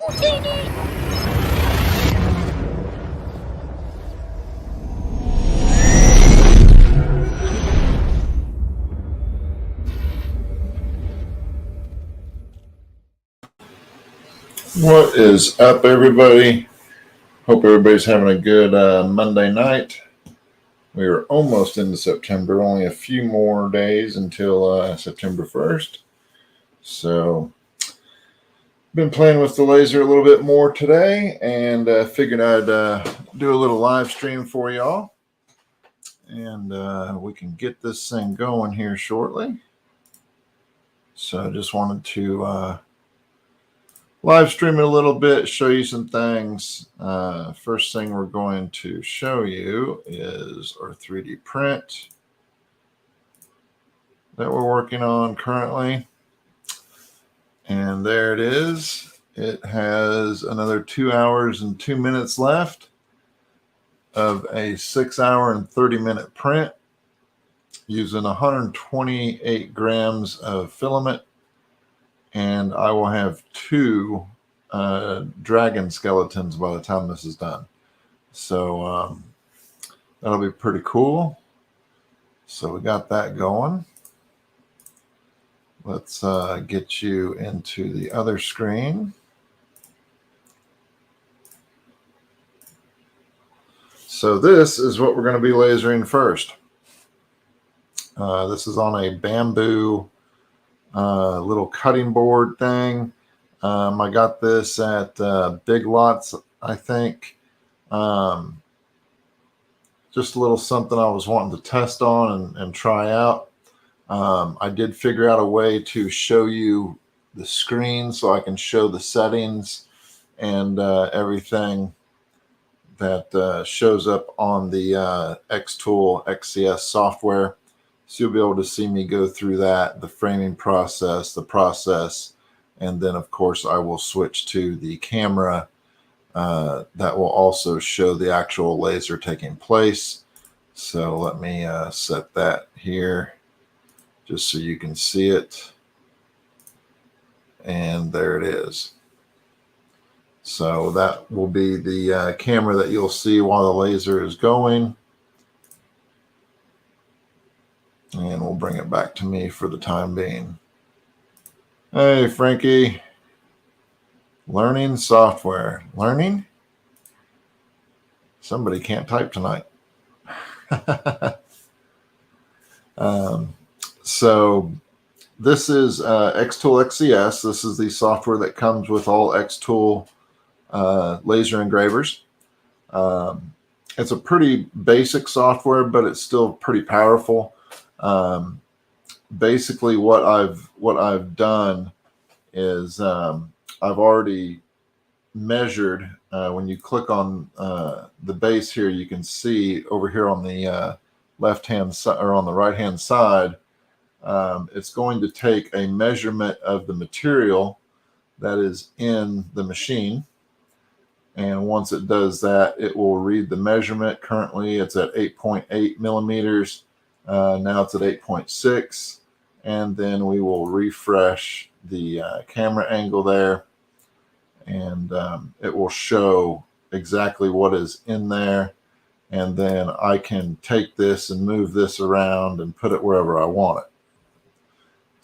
Utinni! What is up, everybody? Hope everybody's having a good Monday night. We are almost into September, only a few more days until September 1st. So, been playing with the laser a little bit more today and figured I'd do a little live stream for y'all. And we can get this thing going here shortly. So, I just wanted to live stream it a little bit, show you some things. First thing we're going to show you is our 3D print that we're working on currently. And there it is. It has another 2 hours and 2 minutes left of a 6 hour and 30-minute print using 128 grams of filament. And I will have 2 dragon skeletons by the time this is done. So that'll be pretty cool. So we got that going. Let's get you into the other screen. So this is what we're going to be lasering first. This is on a bamboo little cutting board thing. I got this at Big Lots, I think. Just a little something I was wanting to test on and try out. I did figure out a way to show you the screen so I can show the settings and everything that shows up on the XTool XCS software. So you'll be able to see me go through that, the framing process, the process, and then, of course, I will switch to the camera that will also show the actual laser taking place. So let me set that here just so you can see it. And there it is. So that will be the camera that you'll see while the laser is going. And we'll bring it back to me for the time being. Hey, Frankie. Learning software. Learning? Somebody can't type tonight. So this is XTool XCS. This is the software that comes with all XTool laser engravers. It's a pretty basic software, but it's still pretty powerful. Basically what I've done is I've already measured. When you click on the base here, you can see over here on the left-hand side or on the right-hand side, it's going to take a measurement of the material that is in the machine. And once it does that, it will read the measurement. Currently, it's at 8.8 millimeters. Now it's at 8.6, and then we will refresh the camera angle there, and it will show exactly what is in there, and then I can take this and move this around and put it wherever I want it.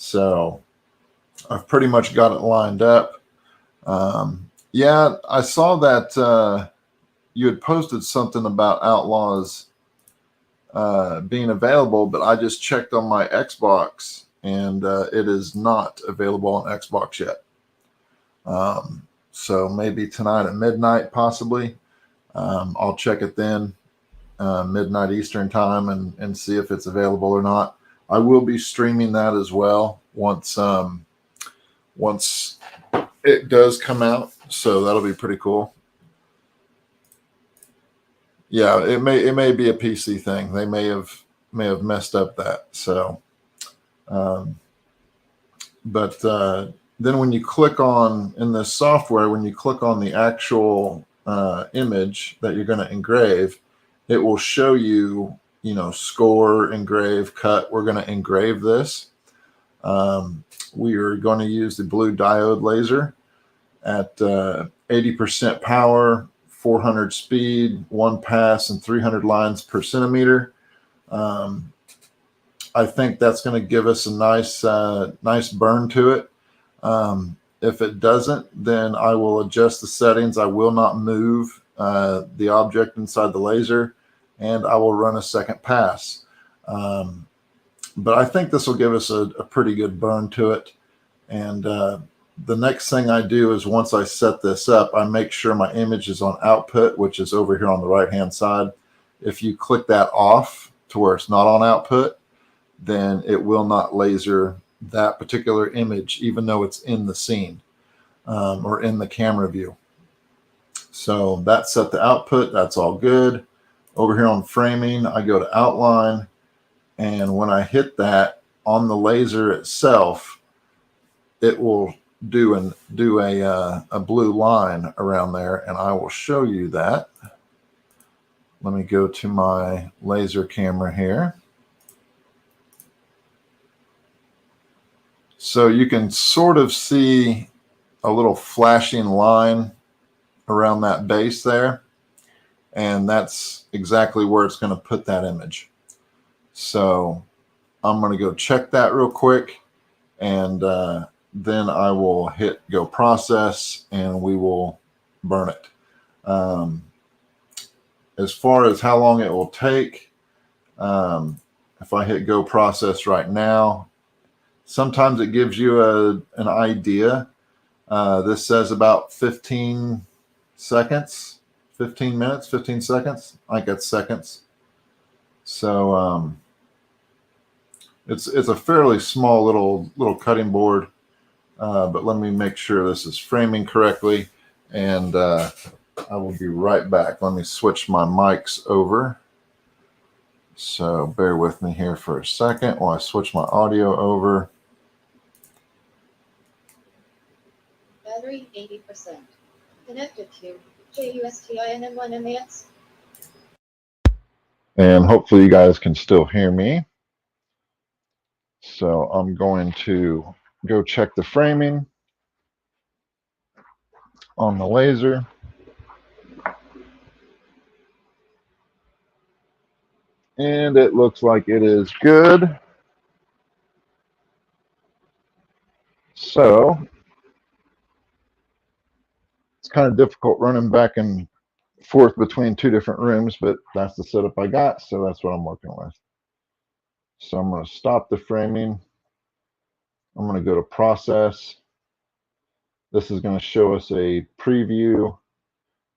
So I've pretty much got it lined up. Yeah, I saw that you had posted something about Outlaws being available, but I just checked on my Xbox and it is not available on Xbox yet. So maybe tonight at midnight, possibly. I'll check it then, midnight Eastern time, and see if it's available or not. I will be streaming that as well once it does come out. So that'll be pretty cool. Yeah, it may be a PC thing. They may have messed up that. So, but then when you click on in this software, when you click on the actual image that you're going to engrave, it will show you, score, engrave, cut. We're going to engrave this. We are going to use the blue diode laser. at 80% power, 400 speed, 1 pass, and 300 lines per centimeter. I think that's going to give us a nice burn to it. If it doesn't, then I will adjust the settings. I will not move the object inside the laser, and I will run a second pass. But I think this will give us a pretty good burn to it. And the next thing I do is, once I set this up, I make sure my image is on output, which is over here on the right-hand side. If you click that off to where it's not on output, then it will not laser that particular image, even though it's in the scene or in the camera view. So that's set to output. That's all good. Over here on framing, I go to outline. And when I hit that on the laser itself, it will do a blue line around there, and I will show you that. Let me go to my laser camera here. So you can sort of see a little flashing line around that base there, and that's exactly where it's going to put that image. So I'm going to go check that real quick, and then I will hit go process, and we will burn it. As far as how long it will take, if I hit go process right now, sometimes it gives you an idea. This says about 15 seconds, 15 minutes, 15 seconds. I think that's seconds. So it's a fairly small little cutting board, but let me make sure this is framing correctly, and I will be right back. Let me switch my mics over. So bear with me here for a second while I switch my audio over. Battery 80%. Connected to JUSTINM1MAX. And hopefully you guys can still hear me. So I'm going to go check the framing on the laser. And it looks like it is good. So it's kind of difficult running back and forth between two different rooms, but that's the setup I got, so that's what I'm working with. So I'm going to stop the framing. I'm going to go to process. This is going to show us a preview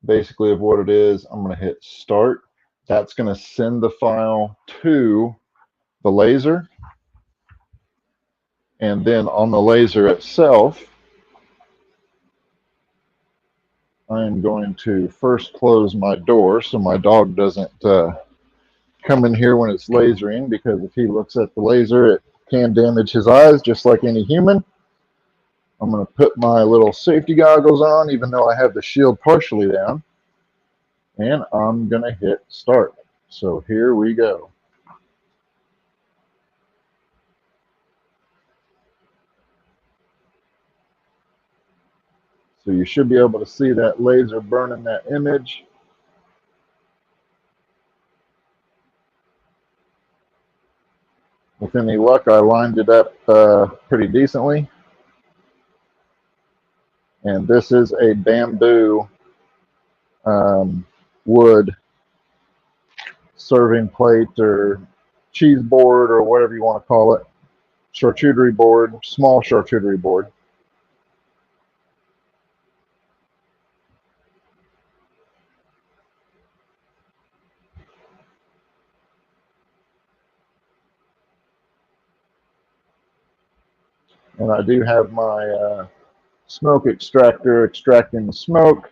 basically of what it is. I'm going to hit start. That's going to send the file to the laser. And then on the laser itself, I'm going to first close my door so my dog doesn't come in here when it's lasering, because if he looks at the laser, it can damage his eyes just like any human. I'm going to put my little safety goggles on, even though I have the shield partially down, and I'm going to hit start. So here we go. So you should be able to see that laser burning that image. With any luck, I lined it up pretty decently. And this is a bamboo wood serving plate or cheese board or whatever you want to call it. Charcuterie board, small charcuterie board. And I do have my smoke extractor extracting the smoke.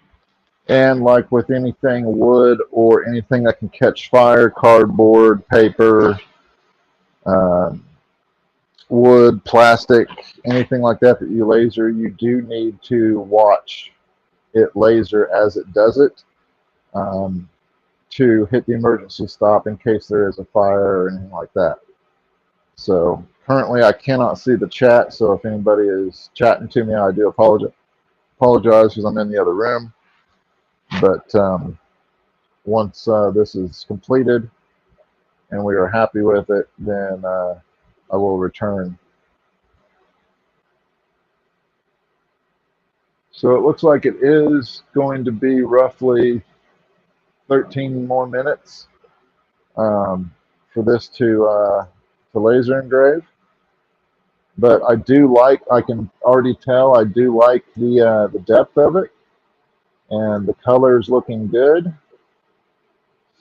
And like with anything wood or anything that can catch fire, cardboard, paper, wood, plastic, anything like that you laser, you do need to watch it laser as it does it to hit the emergency stop in case there is a fire or anything like that. So currently I cannot see the chat, so if anybody is chatting to me, I do apologize apologize because I'm in the other room. But once this is completed and we are happy with it, then I will return. So it looks like it is going to be roughly 13 more minutes for this to laser engrave. But I do like, I can already tell, I do like the depth of it, and the color is looking good.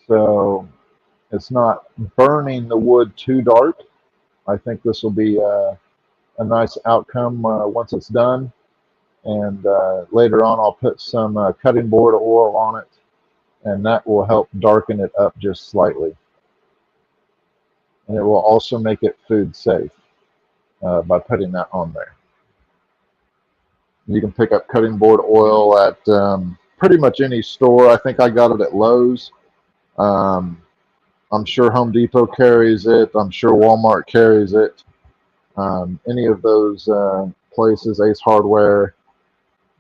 So it's not burning the wood too dark. I think this will be a nice outcome once it's done. And later on, I'll put some cutting board oil on it, and that will help darken it up just slightly. And it will also make it food safe by putting that on there. You can pick up cutting board oil at pretty much any store. I think I got it at Lowe's. I'm sure Home Depot carries it. I'm sure Walmart carries it. Any of those places, Ace Hardware.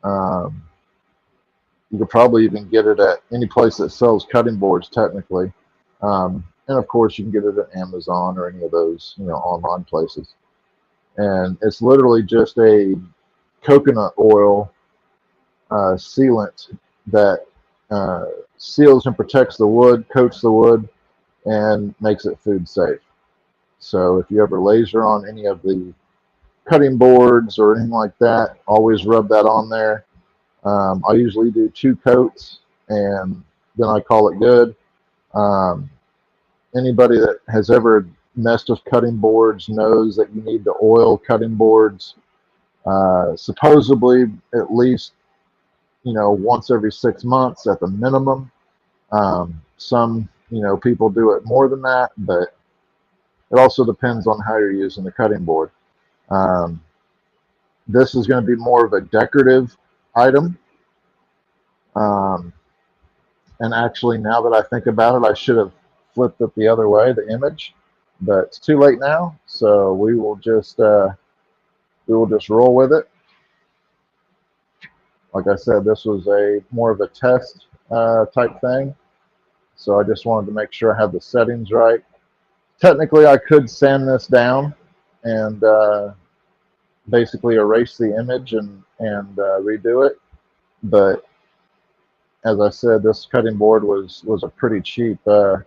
You could probably even get it at any place that sells cutting boards, technically. And of course, you can get it at Amazon or any of those, online places. And it's literally just a coconut oil sealant that seals and protects the wood, coats the wood, and makes it food safe. So if you ever laser on any of the cutting boards or anything like that, always rub that on there. I usually do 2 coats, and then I call it good. Anybody that has ever messed with cutting boards knows that you need to oil cutting boards supposedly at least once every 6 months at the minimum. Some people do it more than that, but it also depends on how you're using the cutting board. This is going to be more of a decorative item. And actually, now that I think about it, I should have flipped it the other way, the image, but it's too late now. So we will just roll with it. Like I said, this was more of a test type thing. So I just wanted to make sure I had the settings right. Technically, I could sand this down and basically erase the image and redo it. But as I said, this cutting board was a pretty cheap little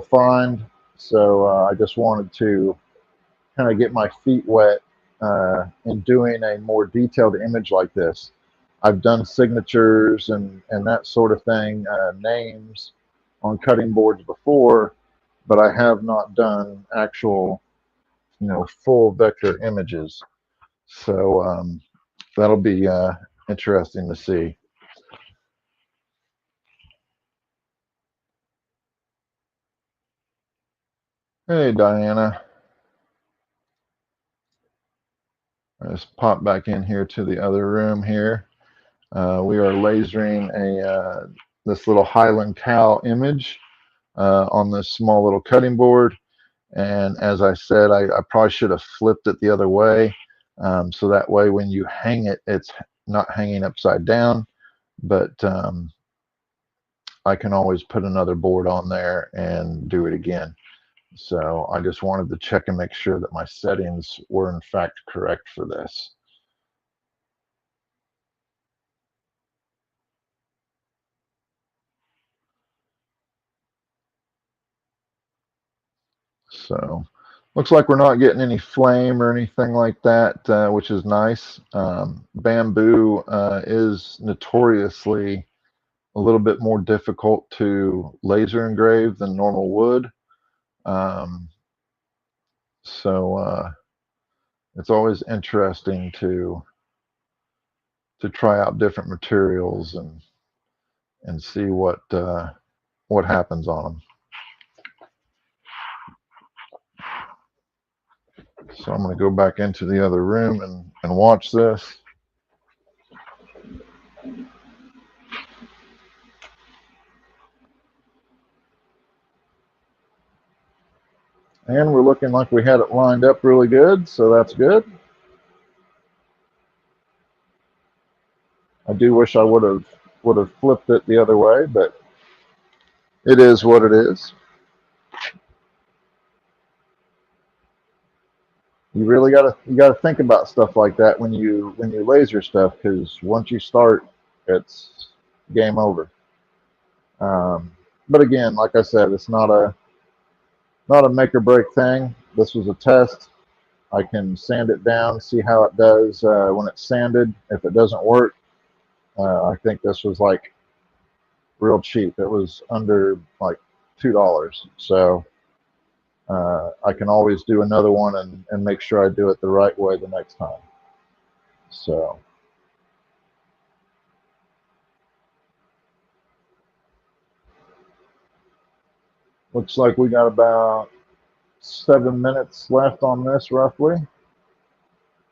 find. So I just wanted to kind of get my feet wet in doing a more detailed image like this. I've done signatures and that sort of thing, names on cutting boards before, but I have not done actual, full vector images. So that'll be interesting to see. Hey, Diana. I just pop back in here to the other room here. We are lasering this little Highland cow image on this small little cutting board. And as I said, I probably should have flipped it the other way. So that way when you hang it, it's not hanging upside down, but I can always put another board on there and do it again. So I just wanted to check and make sure that my settings were in fact correct for this. So looks like we're not getting any flame or anything like that, which is nice. Bamboo is notoriously a little bit more difficult to laser engrave than normal wood. So it's always interesting to try out different materials and see what happens on them. So I'm going to go back into the other room and watch this. And we're looking like we had it lined up really good, so that's good. do wish I would have flipped it the other way, but it is what it is. You gotta think about stuff like that when you laser stuff, because once you start, it's game over. Um, but again, like I said, it's not a make or break thing. This was a test. I can sand it down, see how it does when it's sanded. If it doesn't work, I think this was like real cheap. It was under like $2. So I can always do another one and make sure I do it the right way the next time. So looks like we got about 7 minutes left on this roughly.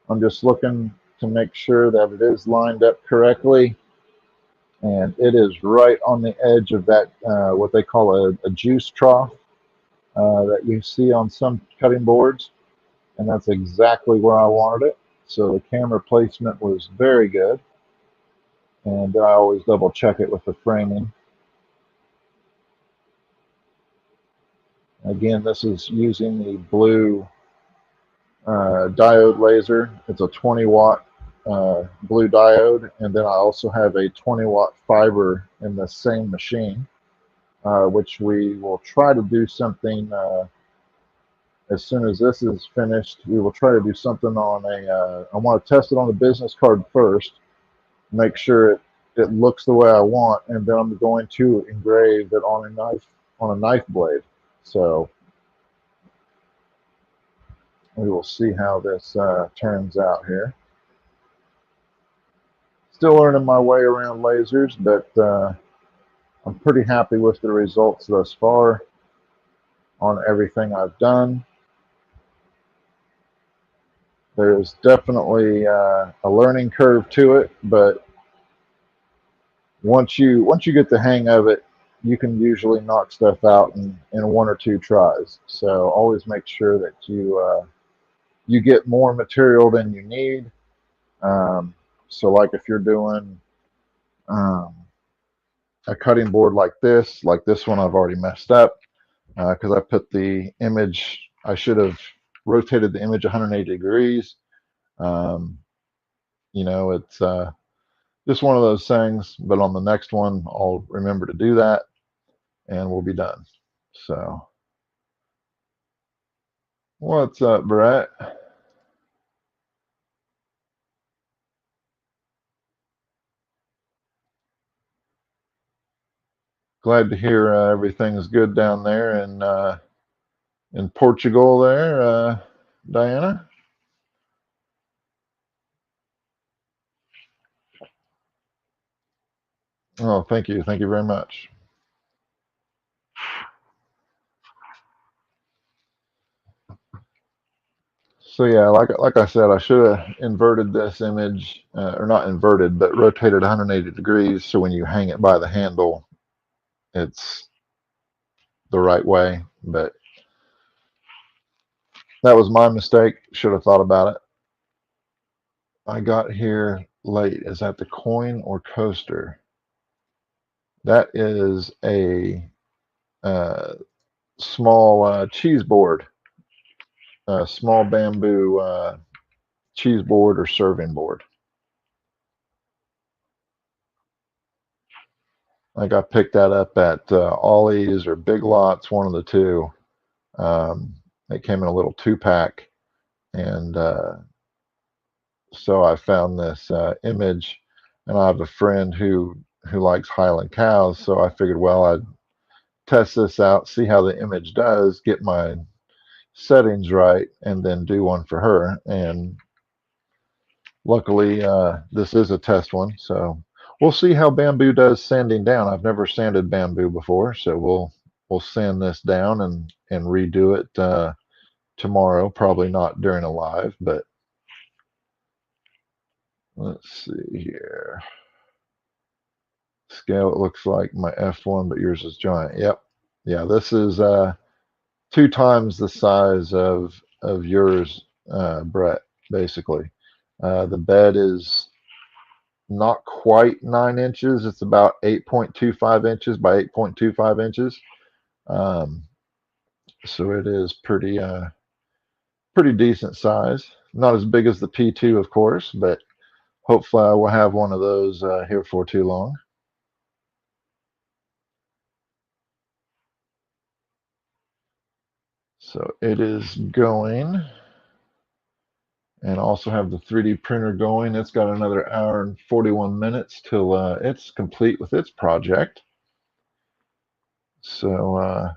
I'm just looking to make sure that it is lined up correctly. And it is right on the edge of that, what they call a juice trough that you see on some cutting boards. And that's exactly where I wanted it. So the camera placement was very good. And I always double check it with the framing. Again, this is using the blue diode laser. It's a 20-watt blue diode, and then I also have a 20-watt fiber in the same machine, which we will try to do something as soon as this is finished. We will try to do something on I want to test it on the business card first, make sure it looks the way I want, and then I'm going to engrave it on a knife blade. So we will see how this turns out here. Still learning my way around lasers, but I'm pretty happy with the results thus far on everything I've done. There's definitely a learning curve to it, but once you get the hang of it, you can usually knock stuff out in 1 or 2 tries. So always make sure that you get more material than you need. So like if you're doing a cutting board like this one, I've already messed up because I put the image, I should have rotated the image 180 degrees. You know, it's just one of those things, but on the next one, I'll remember to do that and we'll be done. So, what's up, Brett? Glad to hear everything's good down there in Portugal there, Diana. Oh, thank you. Thank you very much. So yeah, like I said, I should have inverted this image, or not inverted, but rotated 180 degrees, so when you hang it by the handle, it's the right way. But that was my mistake. Should have thought about it. I got here late. Is that the coin or coaster? That is a small cheese board, a small bamboo cheese board or serving board. I got picked that up at Ollie's or Big Lots, one of the two. It came in a little 2-pack, and so I found this image, and I have a friend who likes Highland cows, so I figured, well, I'd test this out, see how the image does, get my settings right, and then do one for her. And luckily, this is a test one, so we'll see how bamboo does sanding down. I've never sanded bamboo before, so we'll sand this down and redo it tomorrow. Probably not during a live, but let's see here. Scale, it looks like my F1, but yours is giant. Yep. Yeah, this is 2 times the size of yours, Brett, basically. The bed is not quite 9 inches. It's about 8.25 inches by 8.25 inches. Um, so it is pretty decent size. Not as big as the P2, of course, but hopefully I will have one of those here for too long. So it is going, and also have the 3D printer going. It's got another hour and 41 minutes till it's complete with its project. So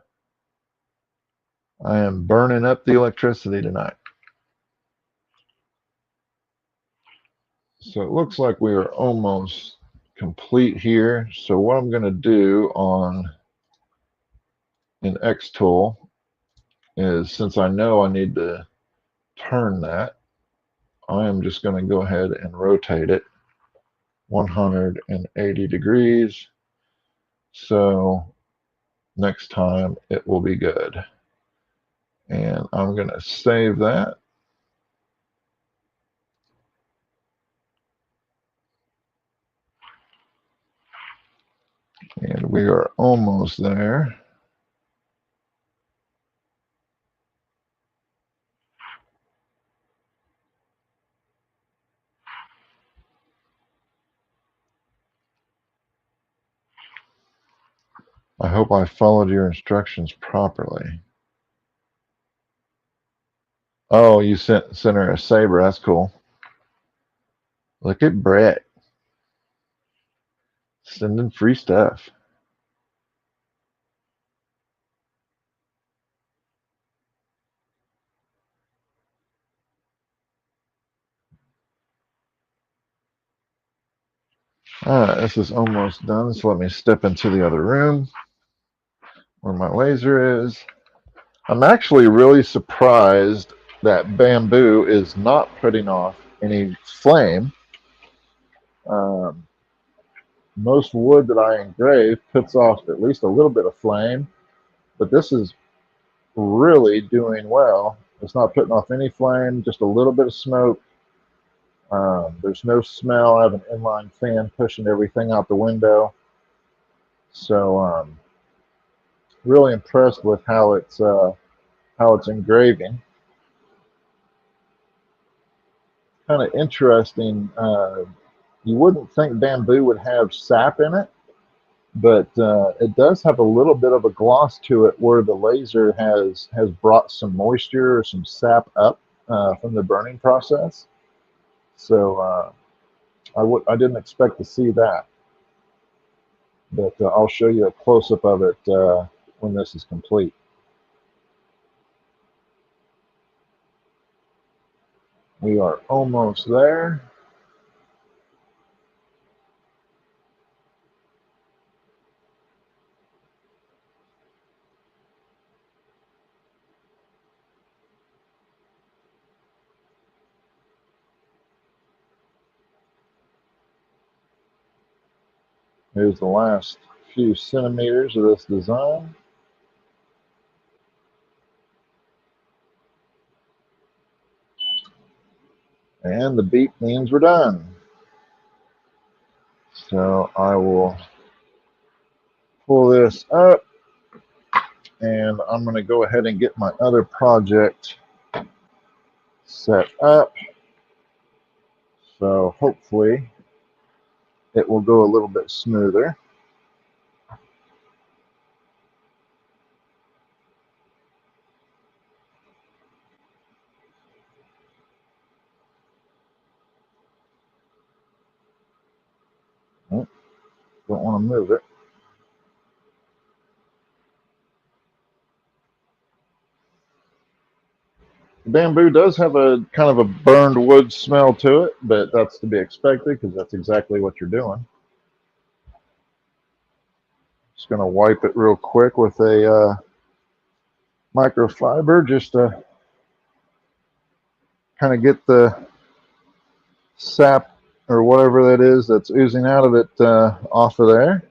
I am burning up the electricity tonight. So it looks like we are almost complete here. So what I'm going to do in XTool is, since I know I need to turn that, I am just going to go ahead and rotate it 180 degrees. So next time it will be good. And I'm going to save that. And we are almost there. I hope I followed your instructions properly. Oh, you sent her a saber. That's cool. Look at Brett sending free stuff. All right, this is almost done. So let me step into the other room where my laser is. I'm actually really surprised that bamboo is not putting off any flame. Most wood that I engrave puts off at least a little bit of flame, but this is really doing well. It's not putting off any flame, just a little bit of smoke. There's no smell. I have an inline fan pushing everything out the window. So really impressed with how it's engraving. Kind of interesting. You wouldn't think bamboo would have sap in it, but it does have a little bit of a gloss to it, where the laser has brought some moisture or some sap up from the burning process. So I didn't expect to see that, but I'll show you a close-up of it when this is complete. We are almost there. Here's the last few centimeters of this design. And the beep means we're done. So I will pull this up, and I'm going to go ahead and get my other project set up. So hopefully it will go a little bit smoother. Oh, don't want to move it. The bamboo does have a kind of a burned wood smell to it, but that's to be expected because that's exactly what you're doing. Just going to wipe it real quick with a microfiber just to kind of get the sap or whatever that is that's oozing out of it off of there.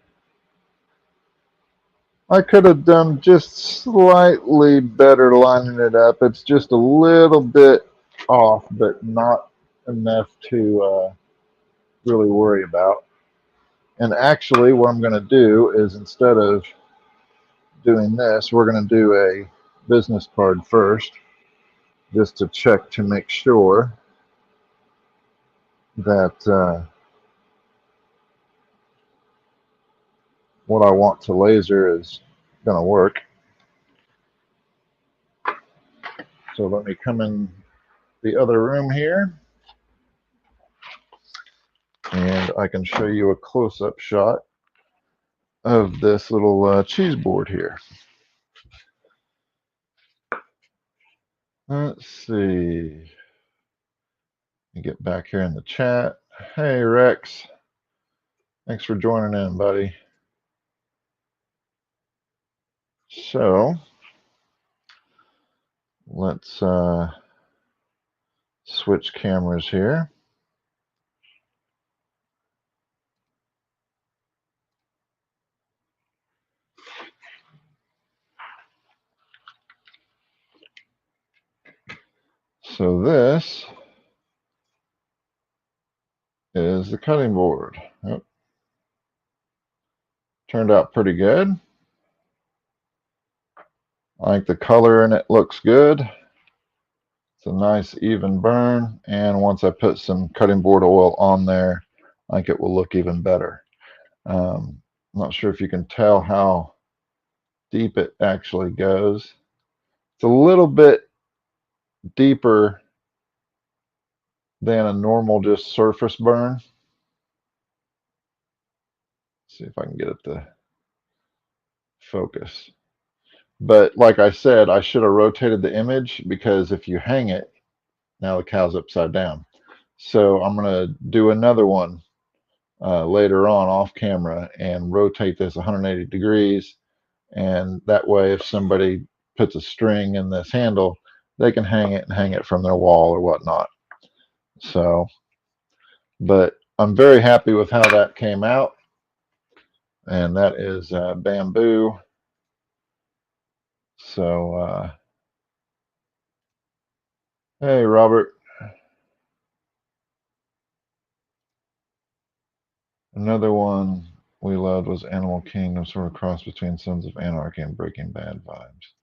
I could have done just slightly better lining it up. It's just a little bit off, but not enough to really worry about. And actually what I'm going to do is, instead of doing this, we're going to do a business card first, just to check to make sure that what I want to laser is going to work. So let me come in the other room here, and I can show you a close-up shot of this little cheese board here. Let's see. Let me get back here in the chat. Hey, Rex. Thanks for joining in, buddy. So let's switch cameras here. So this is the cutting board. Yep. Turned out pretty good. I think the color in it looks good. It's a nice even burn, and once I put some cutting board oil on there, I think it will look even better. I'm not sure if you can tell how deep it actually goes. It's a little bit deeper than a normal just surface burn. Let's see if I can get it to focus. But like I said, I should have rotated the image, because if you hang it, now the cow's upside down. So I'm going to do another one later on off camera and rotate this 180 degrees. And that way, if somebody puts a string in this handle, they can hang it from their wall or whatnot. So, but I'm very happy with how that came out. And that is bamboo. So, hey, Robert. Another one we loved was Animal Kingdom, sort of cross between Sons of Anarchy and Breaking Bad vibes.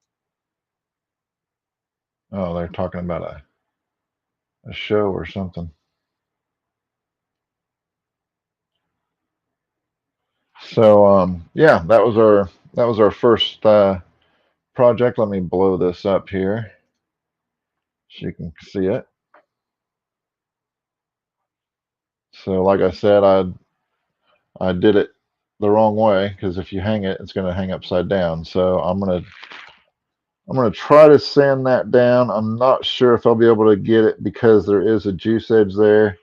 Oh, they're talking about a show or something. So yeah, that was our first project. Let me blow this up here so you can see it. So like I said, I did it the wrong way, because if you hang it, it's going to hang upside down. So I'm going to try to sand that down. I'm not sure if I'll be able to get it, because there is a juice edge there.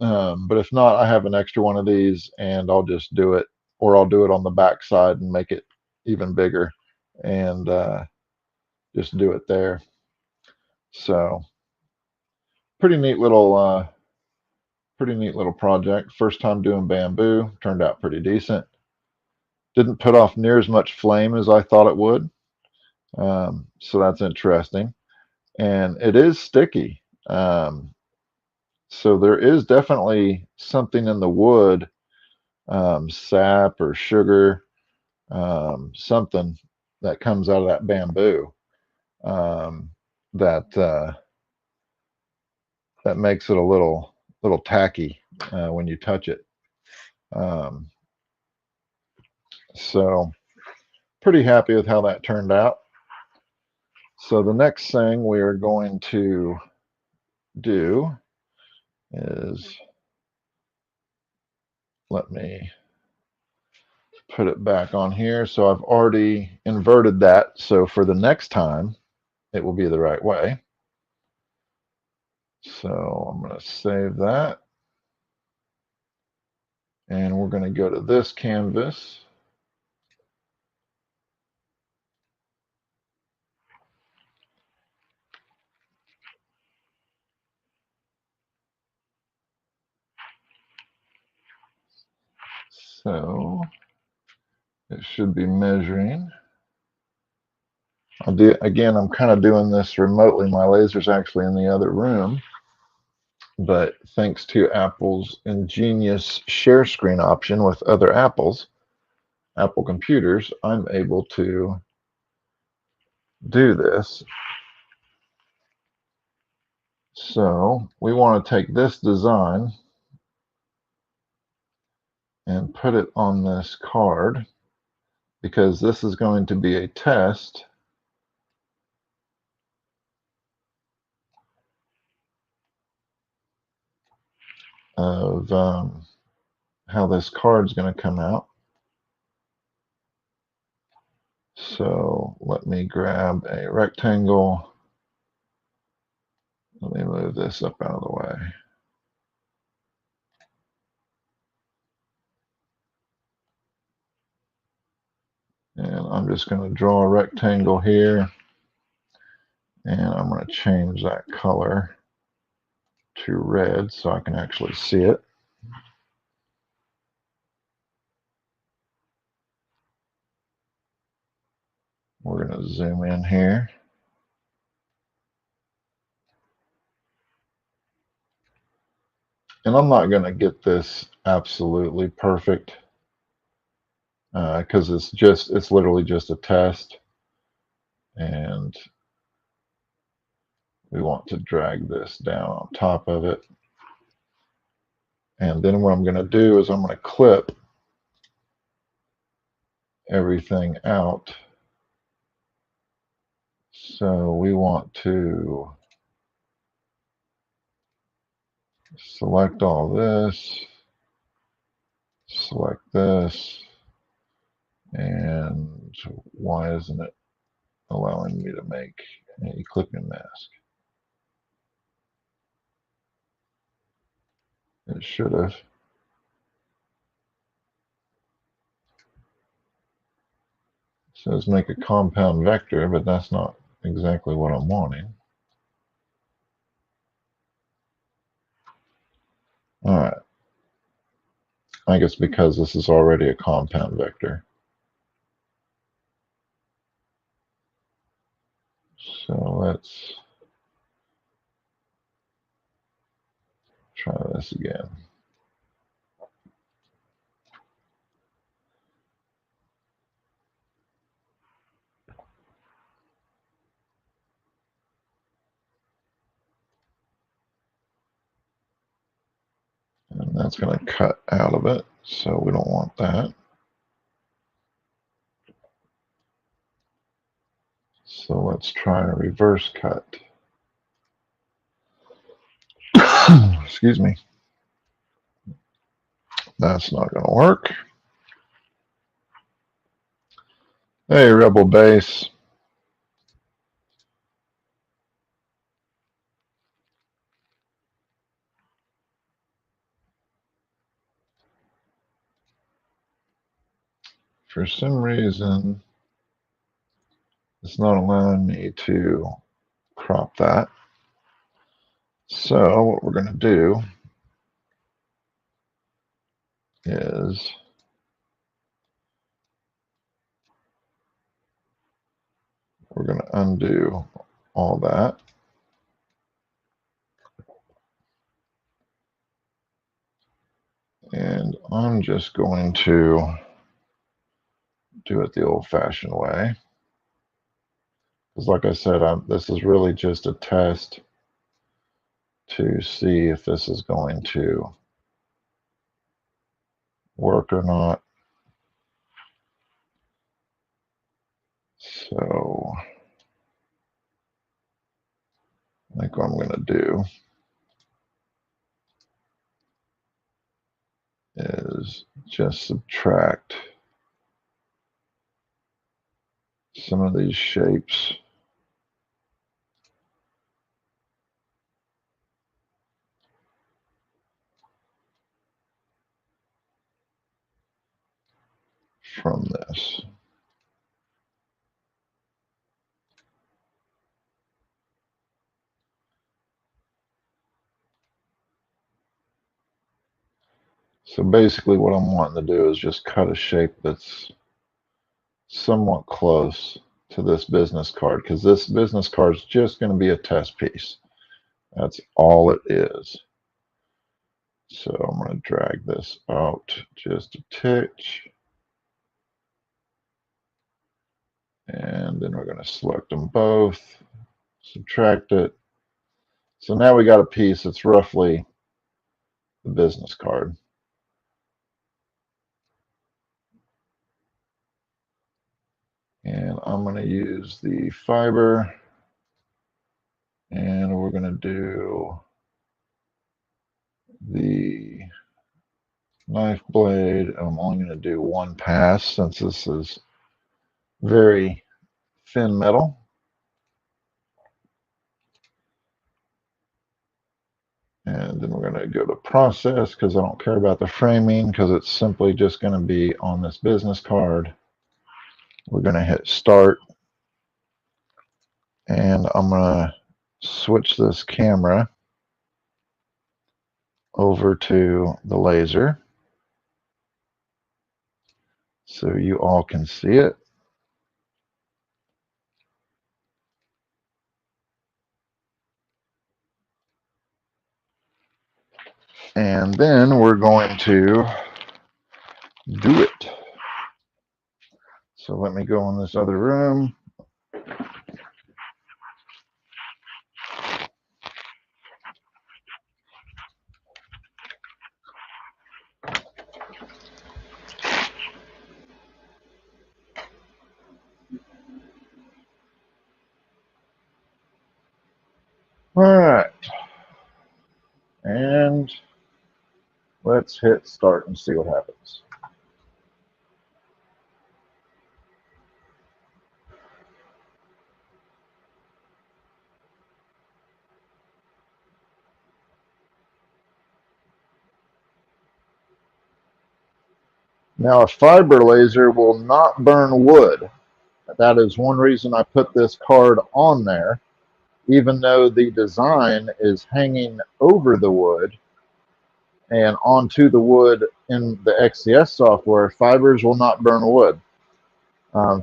But if not, I have an extra one of these, and I'll just do it, or I'll do it on the back side and make it even bigger, and just do it there. So pretty neat little project. First time doing bamboo. Turned out pretty decent. Didn't put off near as much flame as I thought it would. So that's interesting. And it is sticky. So there is definitely something in the wood, sap or sugar, something that comes out of that bamboo, that makes it a little tacky when you touch it. So pretty happy with how that turned out. So the next thing we are going to do is, let me put it back on here. So I've already inverted that. So for the next time, it will be the right way. So I'm going to save that. And we're going to go to this canvas. So it should be measuring. Again, I'm kind of doing this remotely. My laser's actually in the other room. But thanks to Apple's ingenious share screen option with other Apple computers, I'm able to do this. So we want to take this design and put it on this card, because this is going to be a test of how this card is going to come out. So let me grab a rectangle. Let me move this up out of the way. And I'm just going to draw a rectangle here. And I'm going to change that color to red so I can actually see it. We're going to zoom in here. And I'm not going to get this absolutely perfect because it's literally just a test. And we want to drag this down on top of it. And then what I'm going to do is I'm going to clip everything out. So we want to select all this, select this, and why isn't it allowing me to make a clipping mask? It should have. It says make a compound vector, but that's not exactly what I'm wanting. All right. I guess because this is already a compound vector. So let's try this again. And that's going to cut out of it, so we don't want that. So let's try a reverse cut. Excuse me. That's not going to work. Hey, Rebel Base. For some reason, it's not allowing me to crop that. So what we're going to do is we're going to undo all that. And I'm just going to do it the old-fashioned way. Because like I said, this is really just a test to see if this is going to work or not. So I think what I'm going to do is just subtract some of these shapes from this. So basically what I'm wanting to do is just cut a shape that's somewhat close to this business card, because this business card is just going to be a test piece. That's all it is. So I'm going to drag this out just a titch. And then we're going to select them both, subtract it. So now we got a piece that's roughly the business card. And I'm going to use the fiber, and we're going to do the knife blade. I'm only going to do one pass since this is very thin metal. And then we're going to go to process because I don't care about the framing because it's simply just going to be on this business card. We're going to hit start. And I'm going to switch this camera over to the laser so you all can see it. And then we're going to do it. So let me go in this other room. All right. And let's hit start and see what happens. Now, a fiber laser will not burn wood. That is one reason I put this card on there. Even though the design is hanging over the wood and onto the wood in the XCS software, fibers will not burn wood.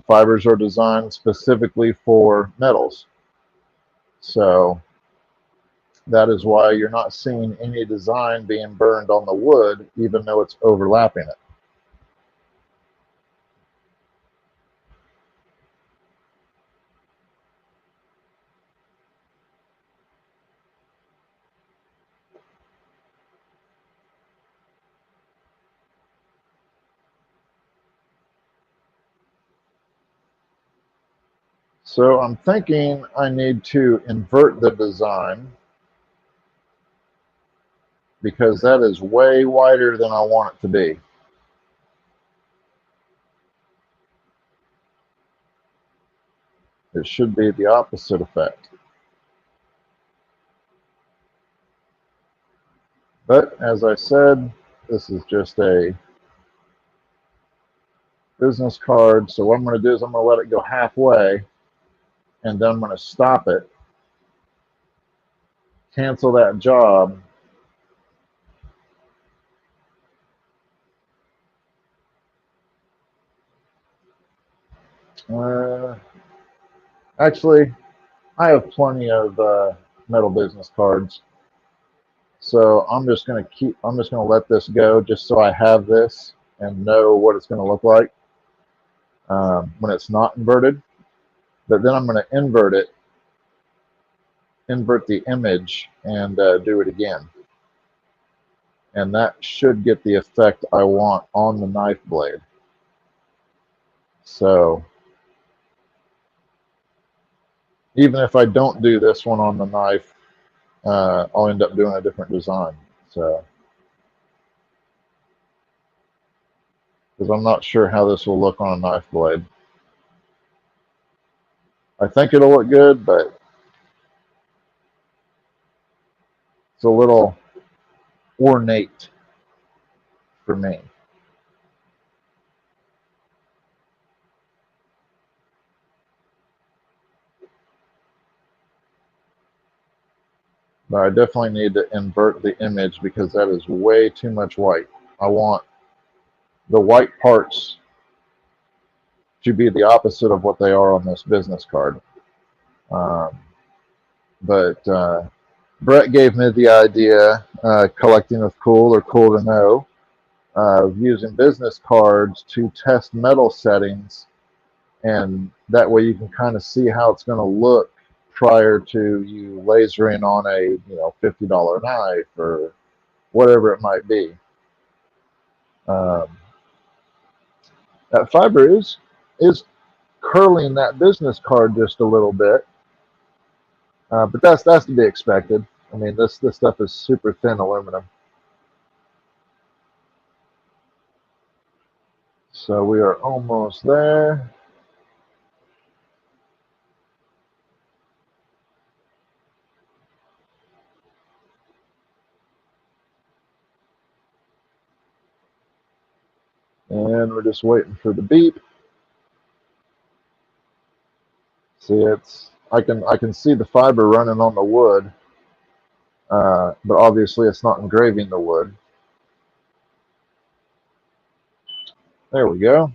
Fibers are designed specifically for metals. So that is why you're not seeing any design being burned on the wood, even though it's overlapping it. So I'm thinking I need to invert the design because that is way wider than I want it to be. It should be the opposite effect. But as I said, this is just a business card. So what I'm going to do is I'm going to let it go halfway, and then I'm going to stop it, cancel that job, actually, I have plenty of metal business cards. So I'm just going to let this go just so I have this and know what it's going to look like when it's not inverted. But then I'm going to invert it, invert the image, and do it again. And that should get the effect I want on the knife blade. So even if I don't do this one on the knife, I'll end up doing a different design. So, because I'm not sure how this will look on a knife blade. I think it'll look good, but it's a little ornate for me. But I definitely need to invert the image because that is way too much white. I want the white parts to be the opposite of what they are on this business card. But Brett gave me the idea, collecting with Cool or Cool to Know, of using business cards to test metal settings, and that way you can kind of see how it's going to look prior to you lasering on a $50 knife or whatever it might be. Um, that fiber is curling that business card just a little bit, but that's to be expected. I mean, this stuff is super thin aluminum. So we are almost there. And we're just waiting for the beep. See, I can see the fiber running on the wood, but obviously it's not engraving the wood. There we go.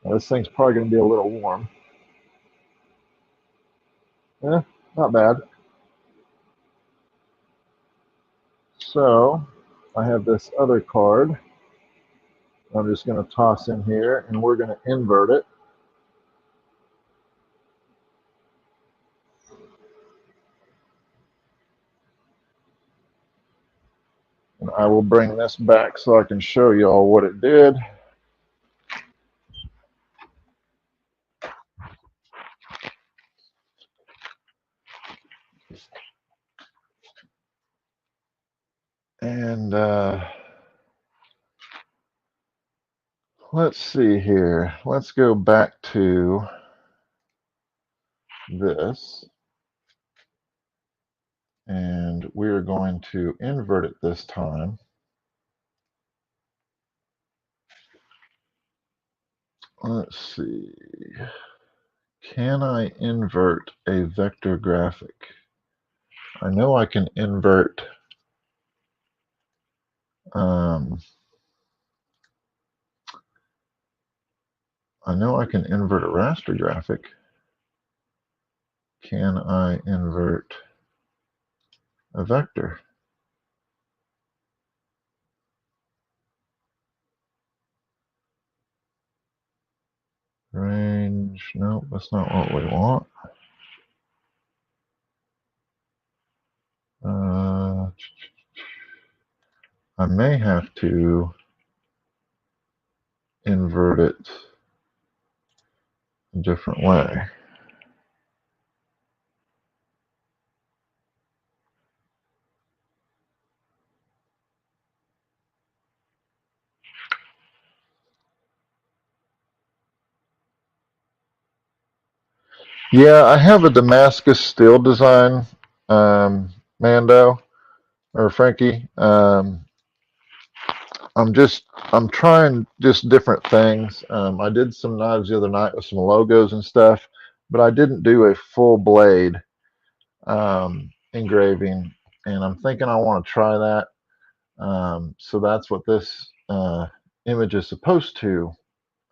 Now, this thing's probably going to be a little warm. Yeah, not bad. So I have this other card I'm just going to toss in here, and we're going to invert it. And I will bring this back so I can show you all what it did. And let's see here. Let's go back to this. And we're going to invert it this time. Let's see. Can I invert a vector graphic? I know I can invert I know I can invert a raster graphic. Can I invert a vector? Range, no, that's not what we want. I may have to invert it a different way. Yeah, I have a Damascus steel design, Mando or Frankie. I'm trying just different things. I did some knives the other night with some logos and stuff, but I didn't do a full blade engraving, and I'm thinking I want to try that. So that's what this image is supposed to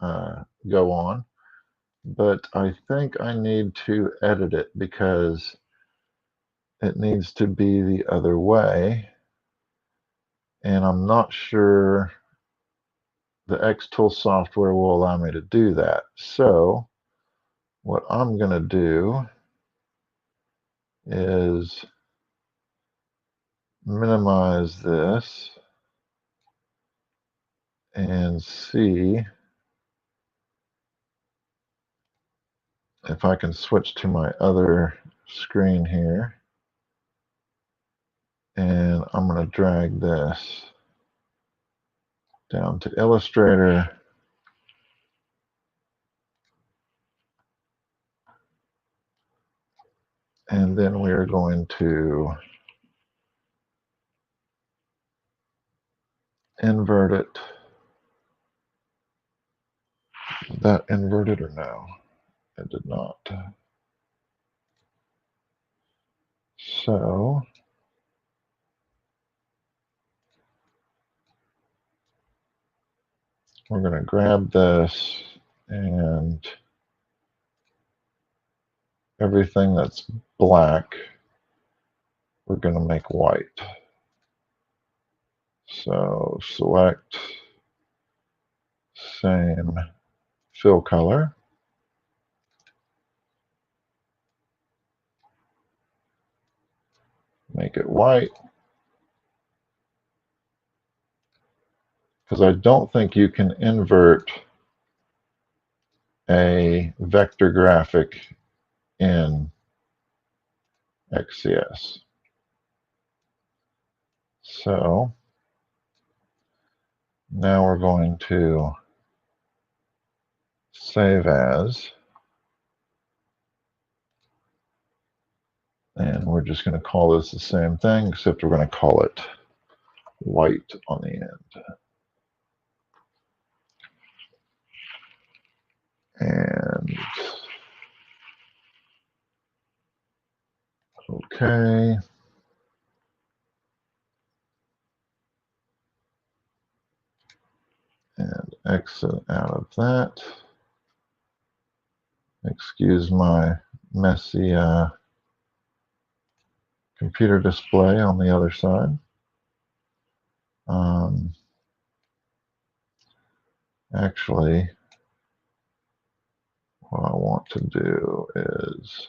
go on. But I think I need to edit it because it needs to be the other way. And I'm not sure the XTool software will allow me to do that. So what I'm going to do is minimize this and see if I can switch to my other screen here. And I'm going to drag this down to Illustrator. And then we are going to invert it. Did that inverted or no? It did not. So we're going to grab this and everything that's black, we're going to make white. So select same fill color. Make it white. Because I don't think you can invert a vector graphic in XCS. So now we're going to save as, and we're just going to call this the same thing, except we're going to call it white on the end. And okay. And exit out of that. Excuse my messy computer display on the other side. Actually, what I want to do is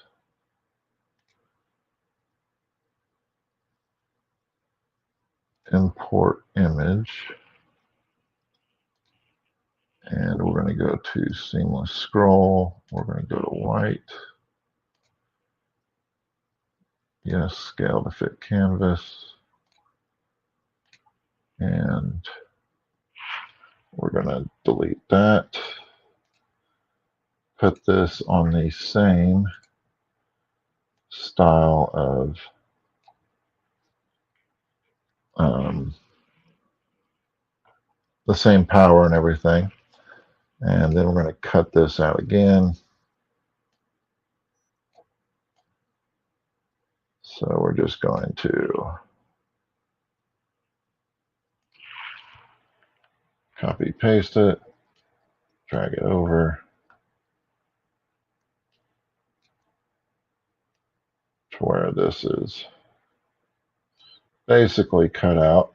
import image, and we're going to go to seamless scroll. We're going to go to white. Yes, scale to fit canvas. And we're going to delete that. Put this on the same style of the same power and everything. And then we're going to cut this out again. So we're just going to copy paste it, drag it over to where this is basically cut out.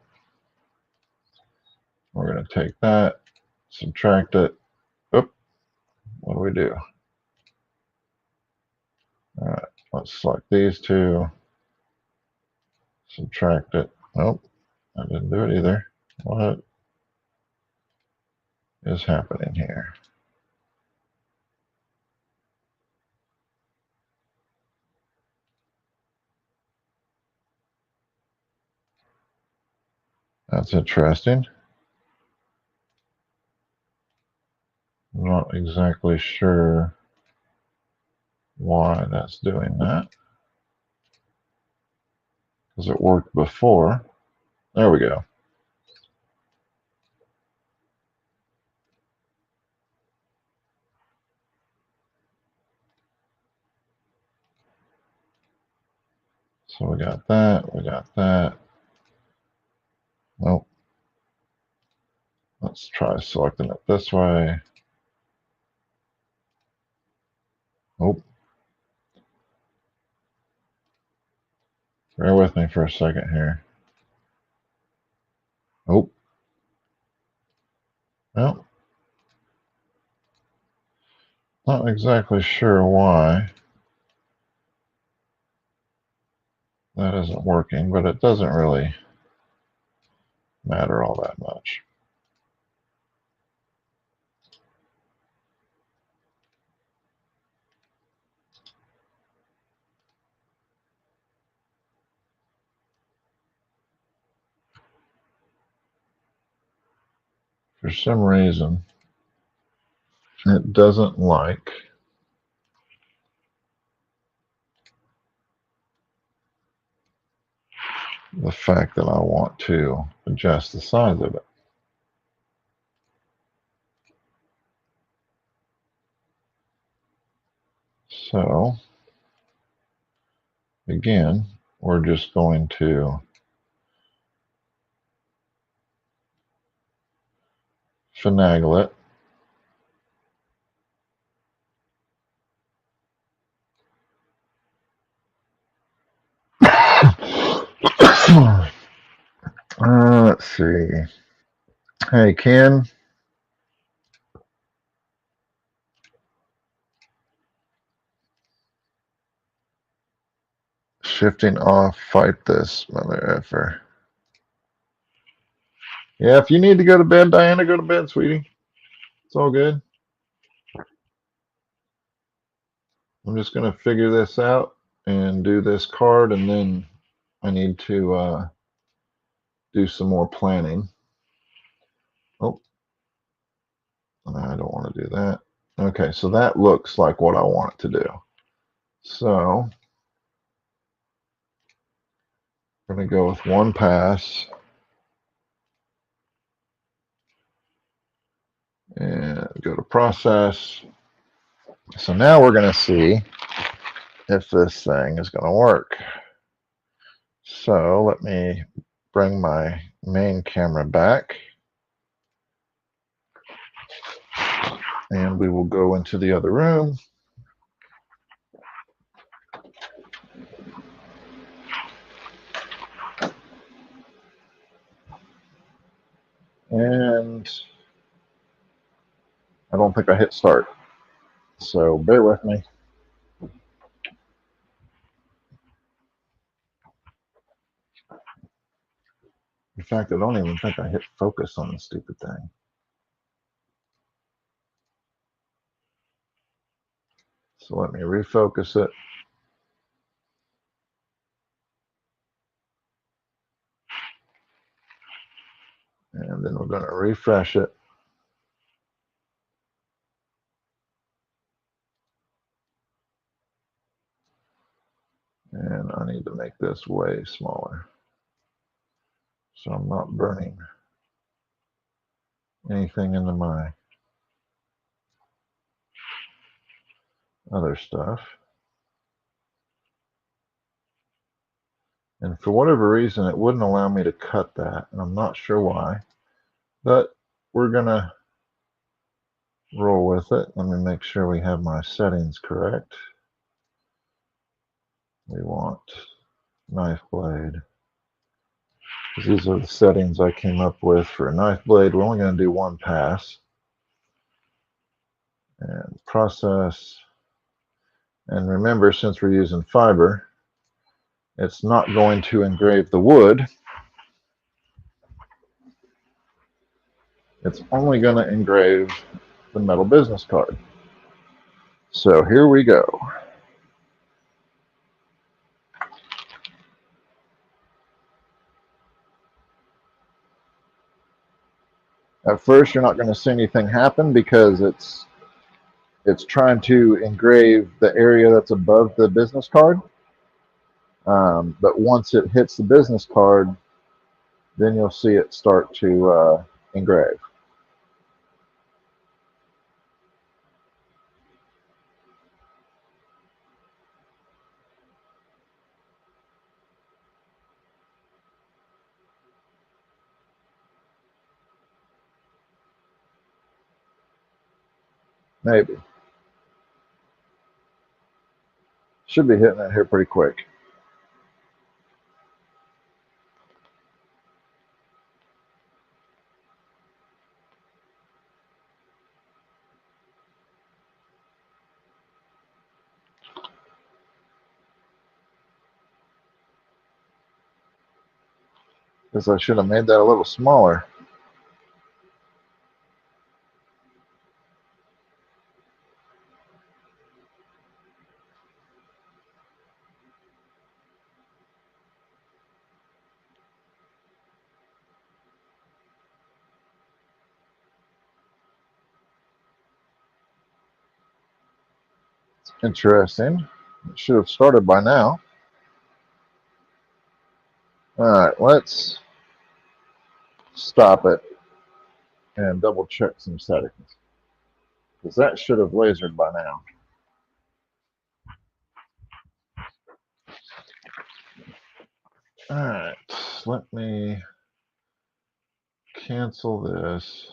We're going to take that, subtract it. Oop, what do we do? All right, let's select these two, subtract it. Nope, I didn't do it either. What is happening here? That's interesting. I'm not exactly sure why that's doing that, because it worked before. There we go. So we got that, we got that. Nope. Let's try selecting it this way. Oh, bear with me for a second here. Oh, well, not exactly sure why that isn't working, but it doesn't really matter all that much. For some reason, it doesn't like the fact that I want to adjust the size of it. So, again, we're just going to finagle it. see. Hey, Ken. Shifting off, fight this mother effer. Yeah, if you need to go to bed, Diana, go to bed, sweetie. It's all good. I'm just going to figure this out and do this card, and then I need to do some more planning. Oh, I don't want to do that. Okay, so that looks like what I want it to do. So I'm going to go with one pass and go to process. So now we're going to see if this thing is going to work. So let me bring my main camera back, and we will go into the other room. And I don't think I hit start, so bear with me. In fact, I don't even think I hit focus on the stupid thing. So let me refocus it. And then we're going to refresh it. And I need to make this way smaller, so I'm not burning anything into my other stuff. And for whatever reason, it wouldn't allow me to cut that, and I'm not sure why. But we're going to roll with it. Let me make sure we have my settings correct. We want knife blade. These are the settings I came up with for a knife blade. We're only going to do one pass. And process. And remember, since we're using fiber, it's not going to engrave the wood. It's only going to engrave the metal business card. So here we go. At first, you're not going to see anything happen because it's trying to engrave the area that's above the business card. But once it hits the business card, then you'll see it start to engrave. Maybe. Should be hitting it here pretty quick. Because I should have made that a little smaller. Interesting. It should have started by now. All right, let's stop it and double check some settings. Because that should have lasered by now. All right, let me cancel this.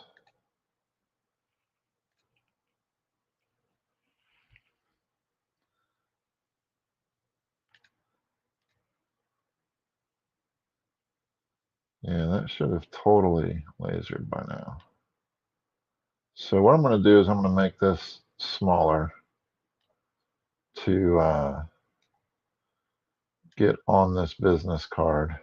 Yeah, that should have totally lasered by now. So what I'm going to do is I'm going to make this smaller to get on this business card.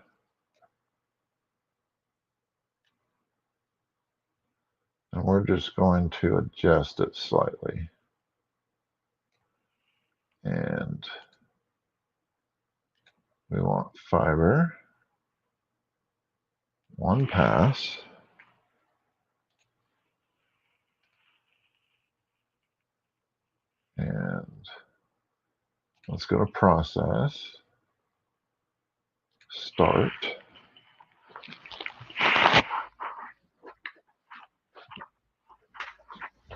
And we're just going to adjust it slightly. And we want fiber, one pass. And let's go to process, start.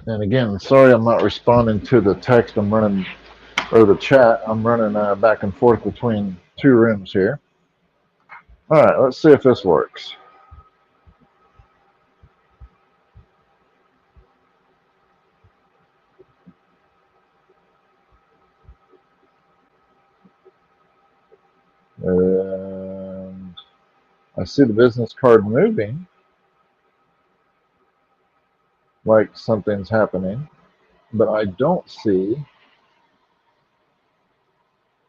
And again, sorry I'm not responding to the text I'm running, or the chat. I'm running back and forth between two rooms here. All right, let's see if this works. And I see the business card moving, like something's happening, but I don't see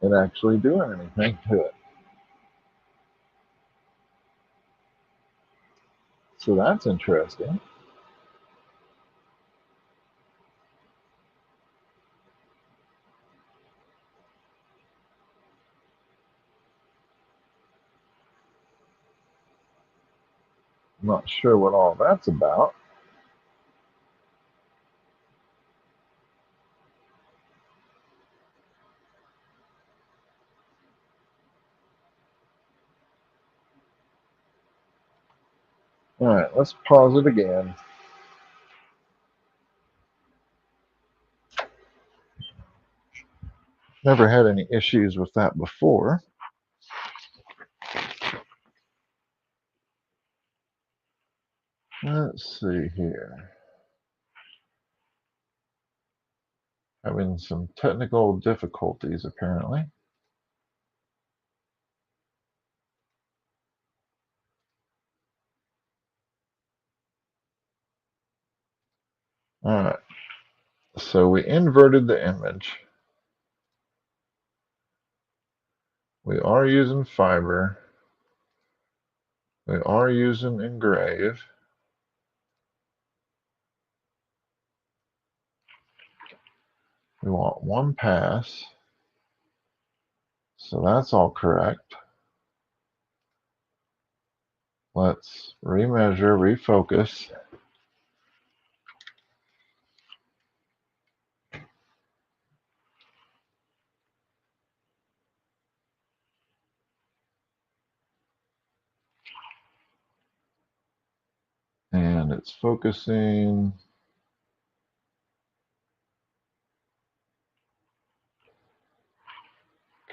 it actually doing anything to it. So that's interesting. I'm not sure what all that's about. All right, let's pause it again. Never had any issues with that before. Let's see here. Having some technical difficulties, apparently. All right, so we inverted the image. We are using fiber. We are using engrave. We want one pass. So that's all correct. Let's remeasure, refocus. And it's focusing.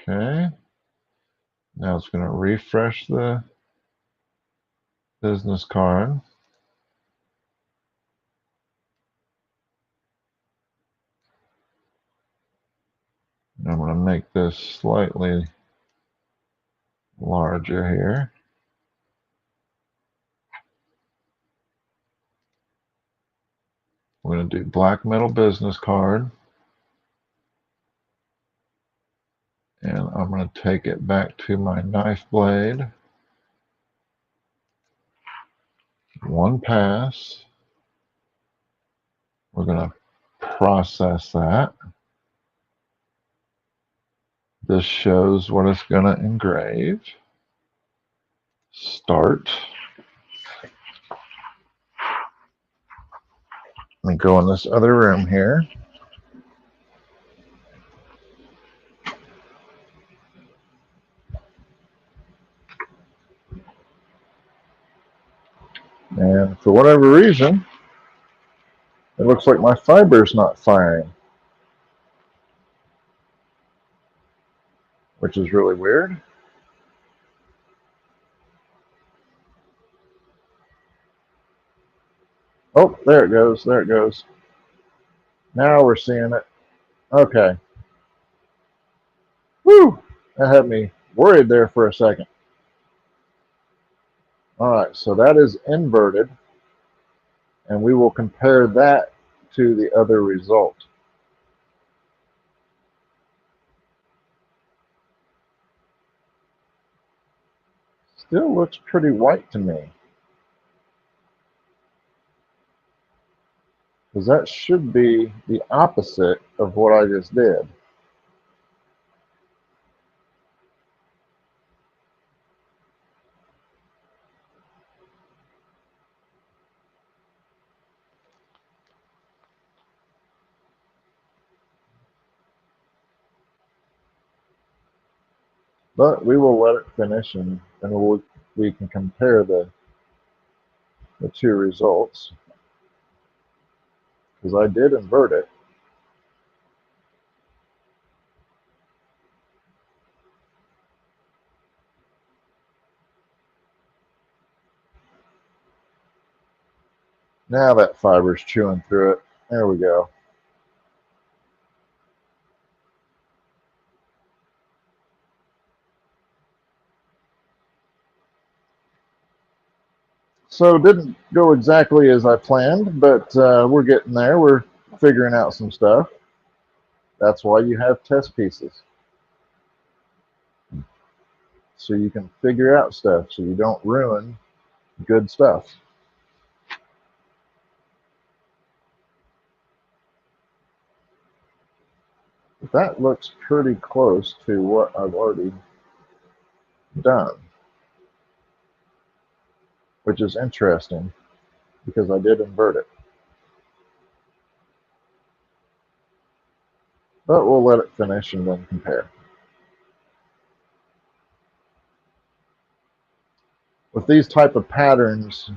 Okay. Now it's going to refresh the business card. And I'm going to make this slightly larger here. We're going to do black metal business card. And I'm going to take it back to my knife blade. One pass. We're going to process that. This shows what it's going to engrave. Start. Let me go in this other room here. And for whatever reason, it looks like my fiber's not firing, which is really weird. Oh, there it goes. There it goes. Now we're seeing it. Okay. Woo! That had me worried there for a second. All right, so that is inverted, and we will compare that to the other result. Still looks pretty white to me, because that should be the opposite of what I just did. But we will let it finish, and we can compare the two results, because I did invert it. Now that fiber's chewing through it. There we go. So it didn't go exactly as I planned, but we're getting there. We're figuring out some stuff. That's why you have test pieces. So you can figure out stuff so you don't ruin good stuff. That looks pretty close to what I've already done, which is interesting because I did invert it. But we'll let it finish and then compare. With these type of patterns,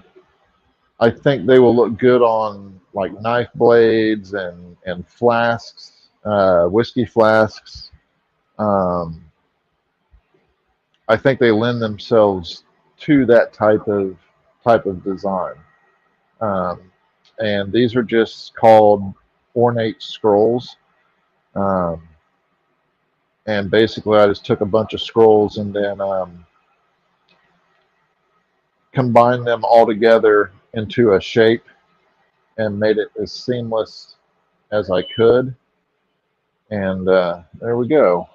I think they will look good on like knife blades and flasks, whiskey flasks. I think they lend themselves to that type of design. Um, and these are just called ornate scrolls. Um, and basically, I just took a bunch of scrolls and then combined them all together into a shape and made it as seamless as I could. And there we go.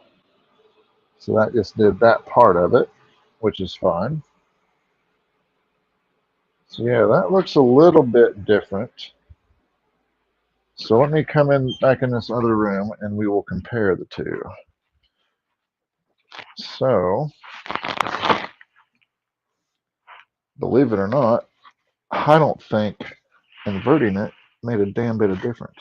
So that just did that part of it, which is fine. So yeah, that looks a little bit different. So let me come in back in this other room and we will compare the two. So, believe it or not, I don't think inverting it made a damn bit of difference.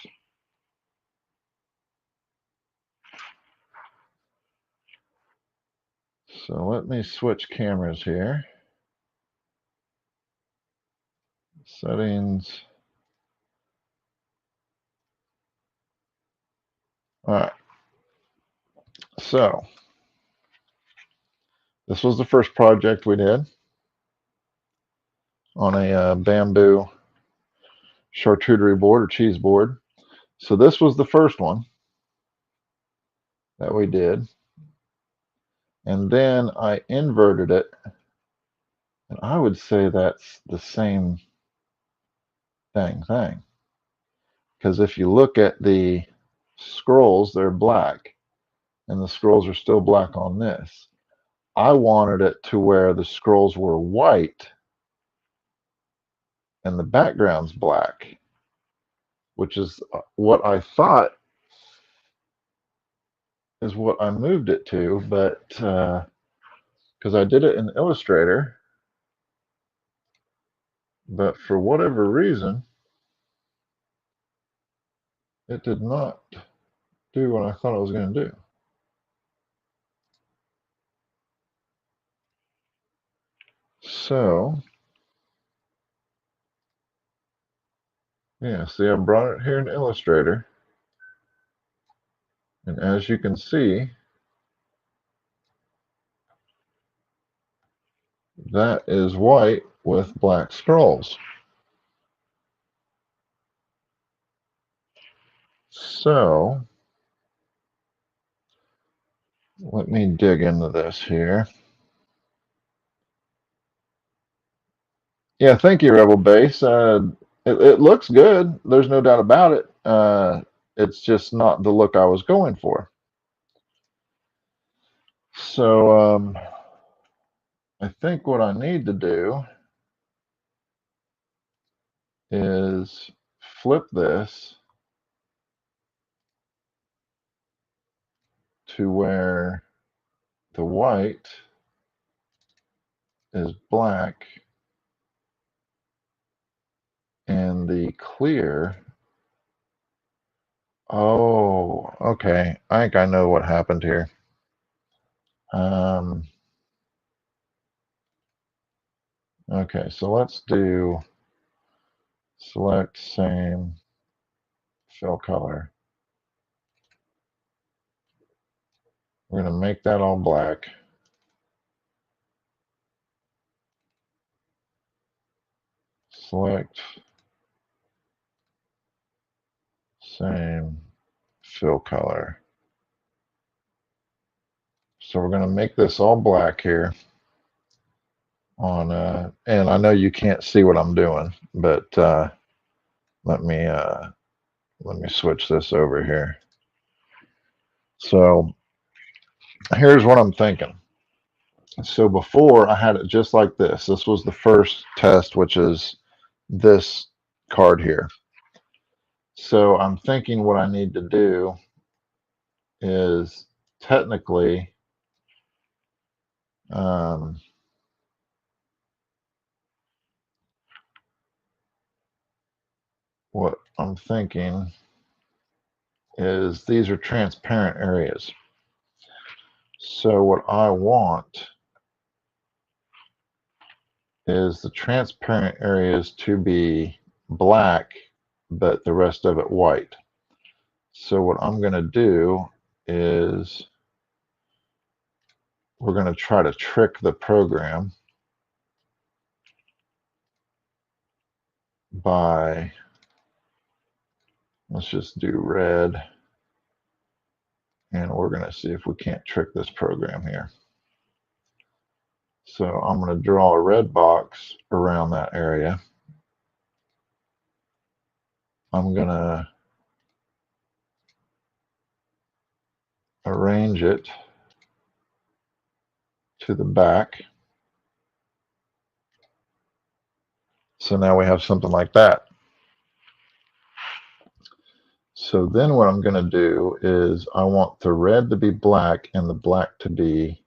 So let me switch cameras here. Settings. All right. So this was the first project we did on a bamboo charcuterie board or cheese board. So this was the first one that we did. And then I inverted it. And I would say that's the same thing. Because if you look at the scrolls, they're black. And the scrolls are still black on this. I wanted it to where the scrolls were white and the background's black, which is what I thought is what I moved it to, but because I did it in Illustrator, but for whatever reason, it did not do what I thought it was going to do. So, yeah, see, I brought it here in Illustrator, and as you can see, that is white with black scrolls. So, let me dig into this here. Yeah, thank you, Rebel Base. It looks good. There's no doubt about it. It's just not the look I was going for. So I think what I need to do is flip this to where the white is black and the clear. Oh, okay. I think I know what happened here. Um, okay, so let's do select same fill color. We're going to make that all black. Select same fill color. So we're going to make this all black here on and I know you can't see what I'm doing, but let me switch this over here. So here's what I'm thinking. So before I had it just like this. This was the first test, which is this card here. So I'm thinking what I need to do is technically what I'm thinking is these are transparent areas. So what I want is the transparent areas to be black, but the rest of it white. So what I'm going to do is we're going to try to trick the program by, let's just do red, and we're going to see if we can't trick this program here. So I'm going to draw a red box around that area. I'm going to arrange it to the back. So now we have something like that. So then what I'm going to do is I want the red to be black and the black to be,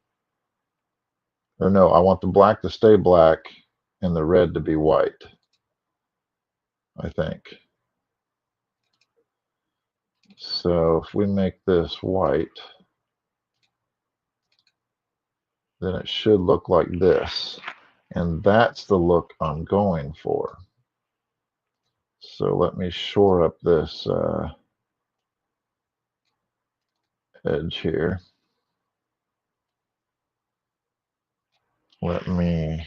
or no, I want the black to stay black and the red to be white, I think. So if we make this white, then it should look like this. And that's the look I'm going for. So let me shore up this edge here. Let me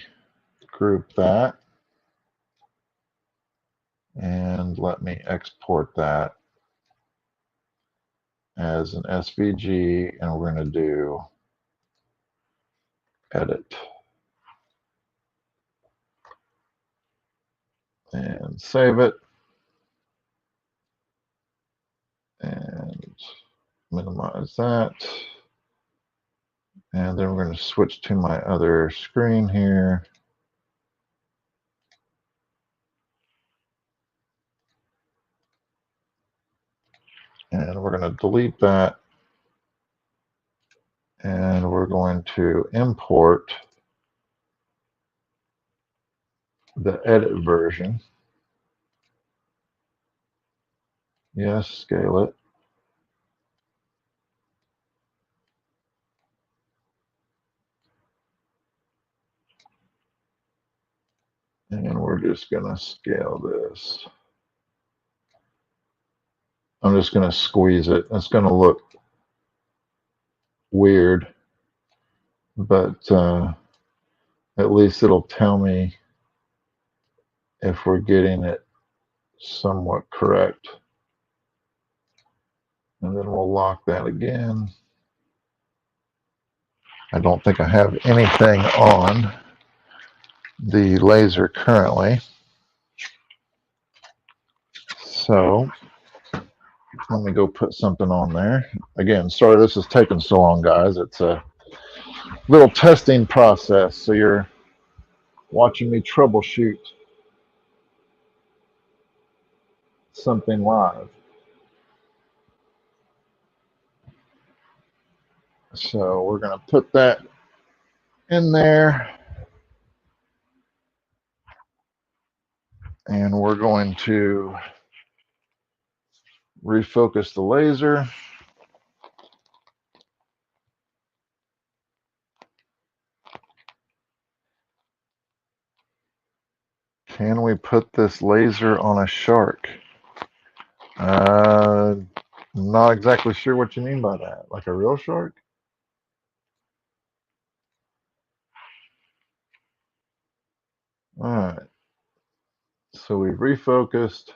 group that. And let me export that as an SVG, and we're going to do edit and save it and minimize that. And then we're going to switch to my other screen here. And we're going to delete that. And we're going to import the edit version. Yes, scale it. And we're just going to scale this. I'm just going to squeeze it. It's going to look weird, but at least it'll tell me if we're getting it somewhat correct. And then we'll lock that again. I don't think I have anything on the laser currently. So let me go put something on there. Again, sorry this is taking so long, guys. It's a little testing process, so you're watching me troubleshoot something live. So we're going to put that in there, and we're going to refocus the laser. Can we put this laser on a shark? Not exactly sure what you mean by that. Like a real shark? All right. So we've refocused,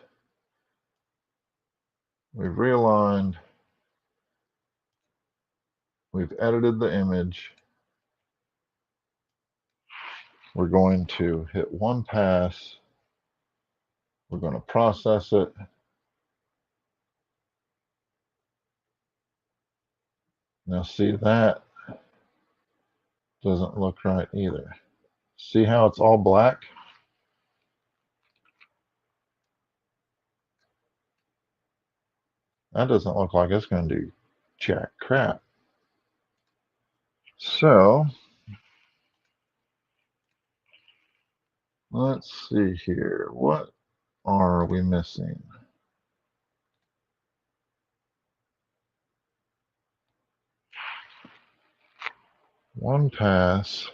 we've realigned, we've edited the image. We're going to hit one pass. We're going to process it. Now see, that doesn't look right either. See how it's all black? That doesn't look like it's going to do jack crap. So let's see here. What are we missing? One pass.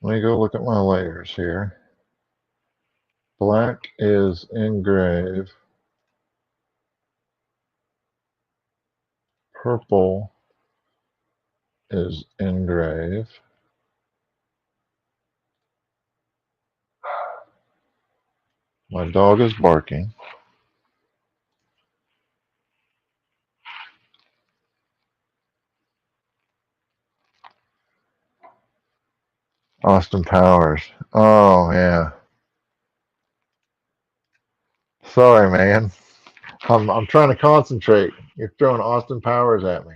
Let me go look at my layers here. Black is engrave. Purple is engrave. My dog is barking. Austin Powers. Oh, yeah. Sorry, man. I'm trying to concentrate. You're throwing Austin Powers at me.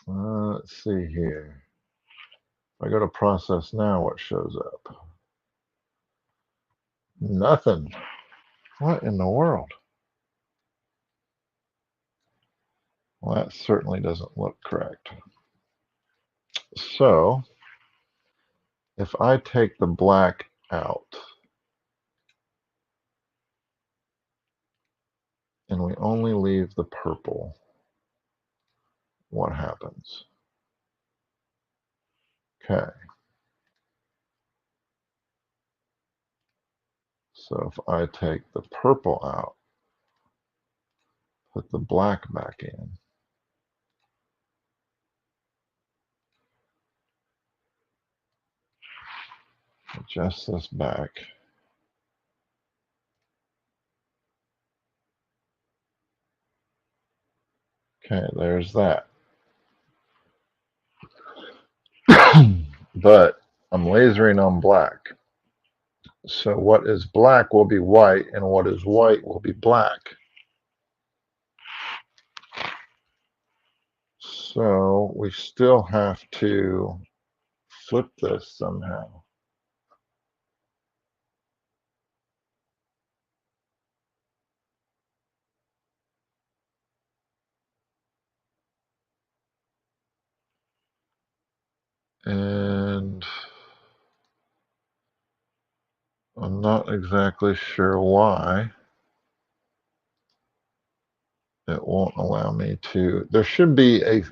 Let's see here. If I go to process now, what shows up? Nothing. What in the world? Well, that certainly doesn't look correct. So, if I take the black out, and we only leave the purple, what happens? Okay. So if I take the purple out, put the black back in, adjust this back, okay, there's that. But I'm lasering on black. So what is black will be white, and what is white will be black. So we still have to flip this somehow. And I'm not exactly sure why it won't allow me to. There should be a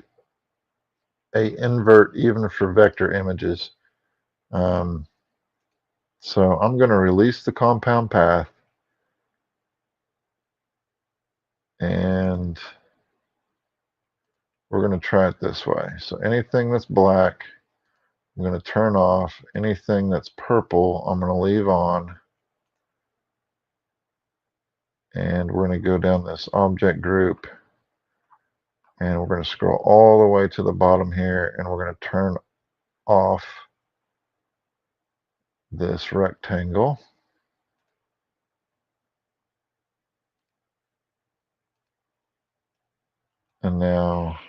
invert even for vector images. So I'm going to release the compound path, and we're going to try it this way. So anything that's black, I'm going to turn off. Anything that's purple, I'm going to leave on. And we're going to go down this object group, and we're going to scroll all the way to the bottom here, and we're going to turn off this rectangle. And now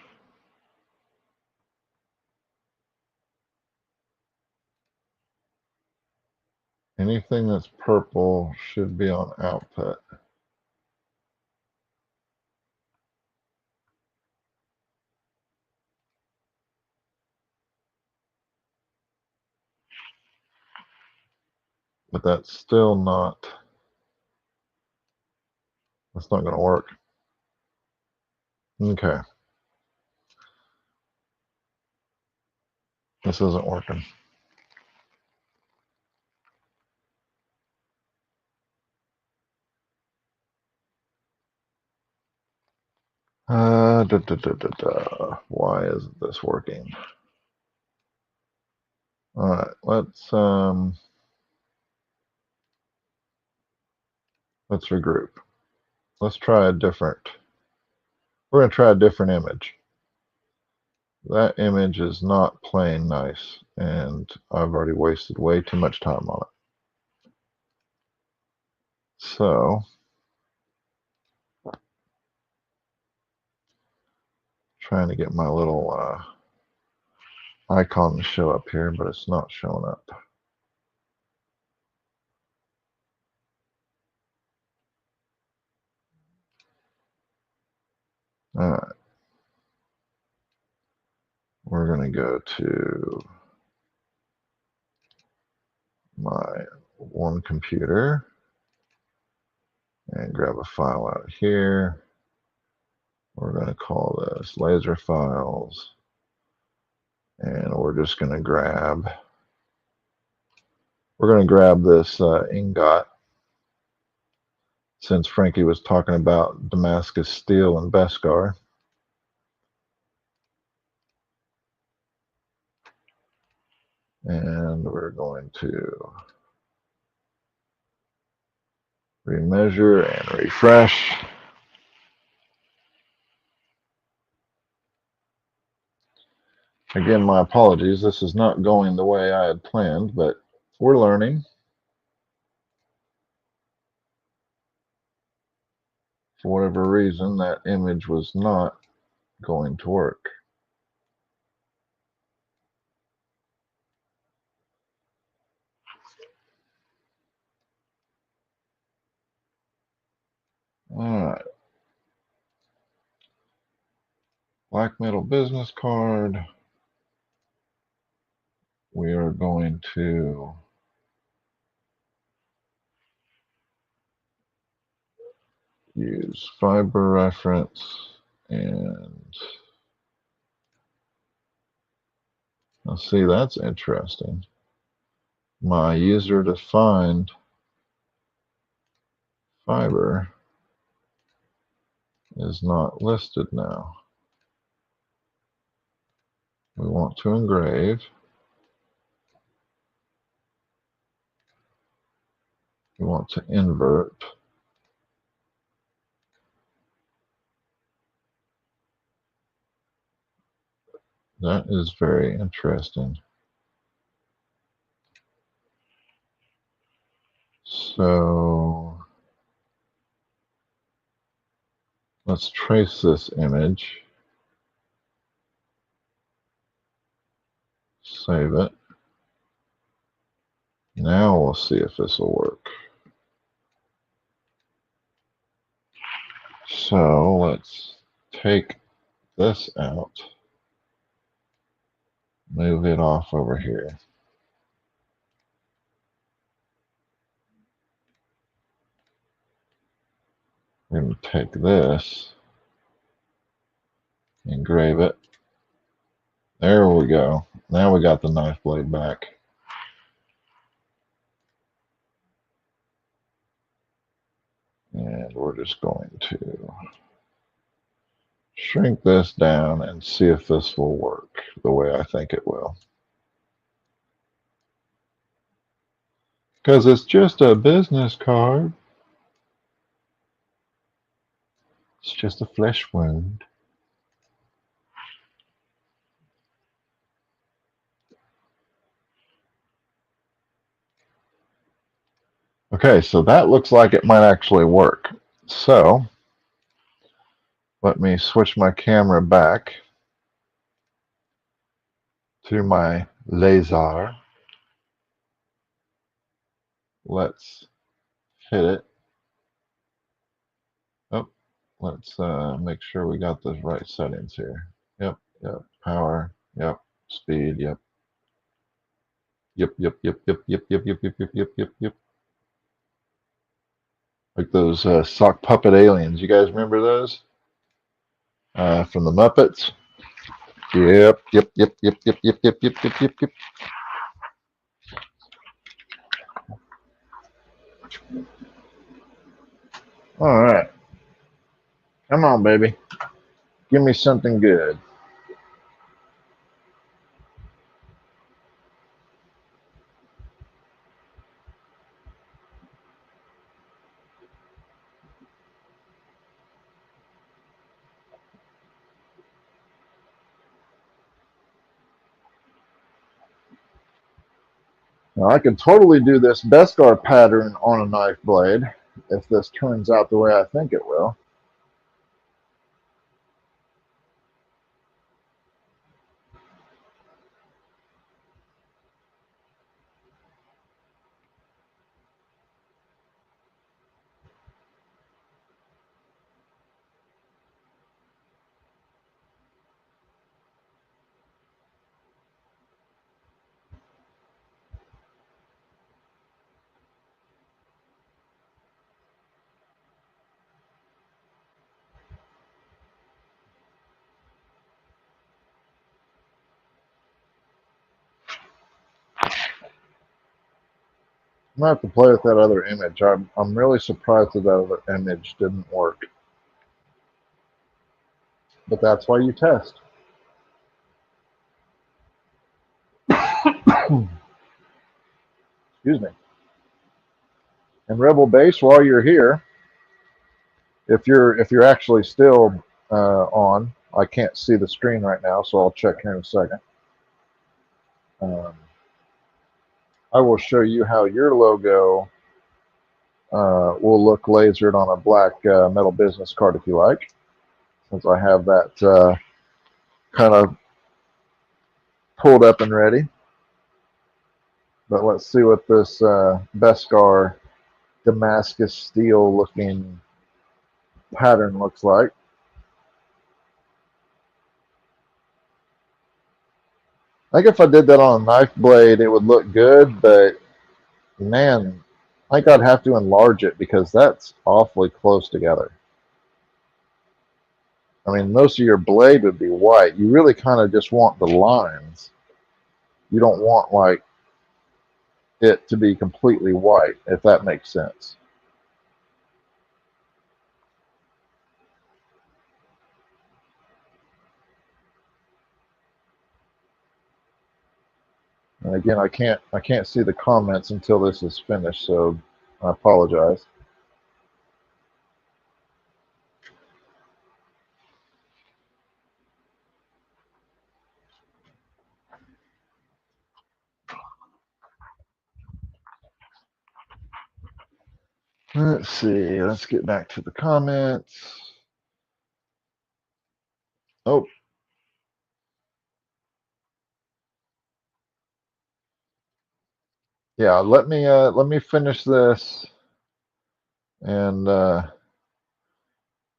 anything that's purple should be on output. But that's still not, that's not going to work. Okay. This isn't working. Why isn't this working? All right, let's regroup. Let's try a different. We're going to try a different image. That image is not playing nice, and I've already wasted way too much time on it. So, trying to get my little icon to show up here, but it's not showing up. All right. We're going to go to my one computer and grab a file out here. We're going to call this laser files, and we're just going to grab this ingot, since Frankie was talking about Damascus steel and Beskar. And we're going to remeasure and refresh. Again, my apologies. This is not going the way I had planned, but we're learning. For whatever reason, that image was not going to work. All right. Black metal business card. We are going to use fiber reference, and let's see, that's interesting. My user defined fiber is not listed now. We want to engrave. We want to invert. That is very interesting. So let's trace this image. Save it. Now we'll see if this will work. So let's take this out, move it off over here. We're going to take this, engrave it. There we go. Now we got the knife blade back. And we're just going to shrink this down and see if this will work the way I think it will. Because it's just a business card. It's just a flesh wound. Okay, so that looks like it might actually work. So let me switch my camera back to my laser. Let's hit it. Oh, let's make sure we got the right settings here. Yep, yep. Power, yep. Speed, yep. Yep, yep, yep, yep, yep, yep, yep, yep, yep, yep, yep, yep. Like those sock puppet aliens. You guys remember those? From the Muppets? Yep, yep, yep, yep, yep, yep, yep, yep, yep, yep, yep. All right. Come on, baby. Give me something good. Now, I can totally do this Beskar pattern on a knife blade if this turns out the way I think it will. I'm going to have to play with that other image. I'm really surprised that that other image didn't work. But that's why you test. Excuse me. And Rebel Base, while you're here, if you're actually still on, I can't see the screen right now, so I'll check here in a second. I will show you how your logo will look lasered on a black metal business card if you like, since I have that kind of pulled up and ready. But let's see what this Beskar Damascus steel looking pattern looks like. I think if I did that on a knife blade, it would look good, but man, I think I'd have to enlarge it because that's awfully close together. I mean, most of your blade would be white. You really kind of just want the lines. You don't want like it to be completely white, if that makes sense. And again, I can't see the comments until this is finished, so I apologize. Let's see. Let's get back to the comments. Oh, yeah. Let me finish this, and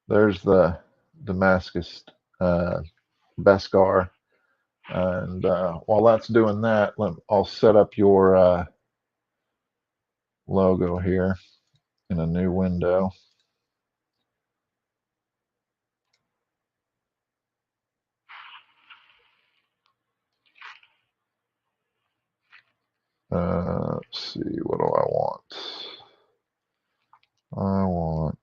there's the Damascus Beskar. And while that's doing that, I'll set up your logo here in a new window. Let's see, what do I want? I want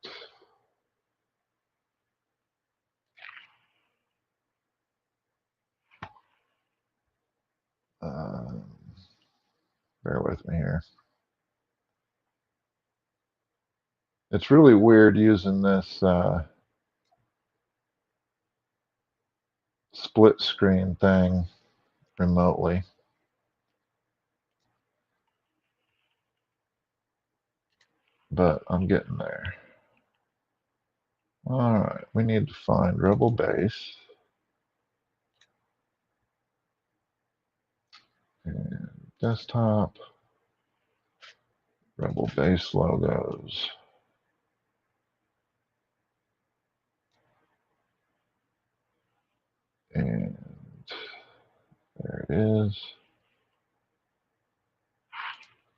bear with me here. It's really weird using this split screen thing remotely. but I'm getting there. All right, we need to find Rebel Base. And desktop, Rebel Base logos. And there it is.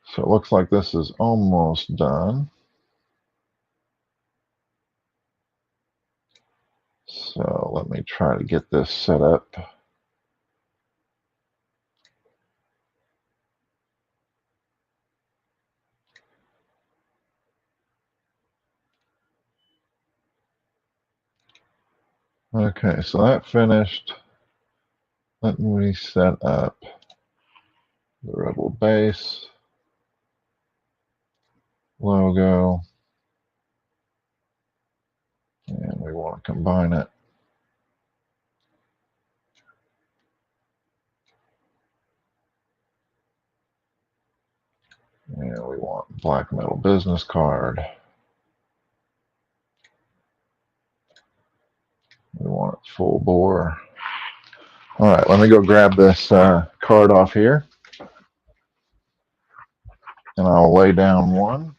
So it looks like this is almost done. So let me try to get this set up. Okay, so that finished. Let me set up the Rebel Base logo. And we want to combine it. And we want black metal business card. We want it full bore. All right, let me go grab this card off here. And I'll lay down one.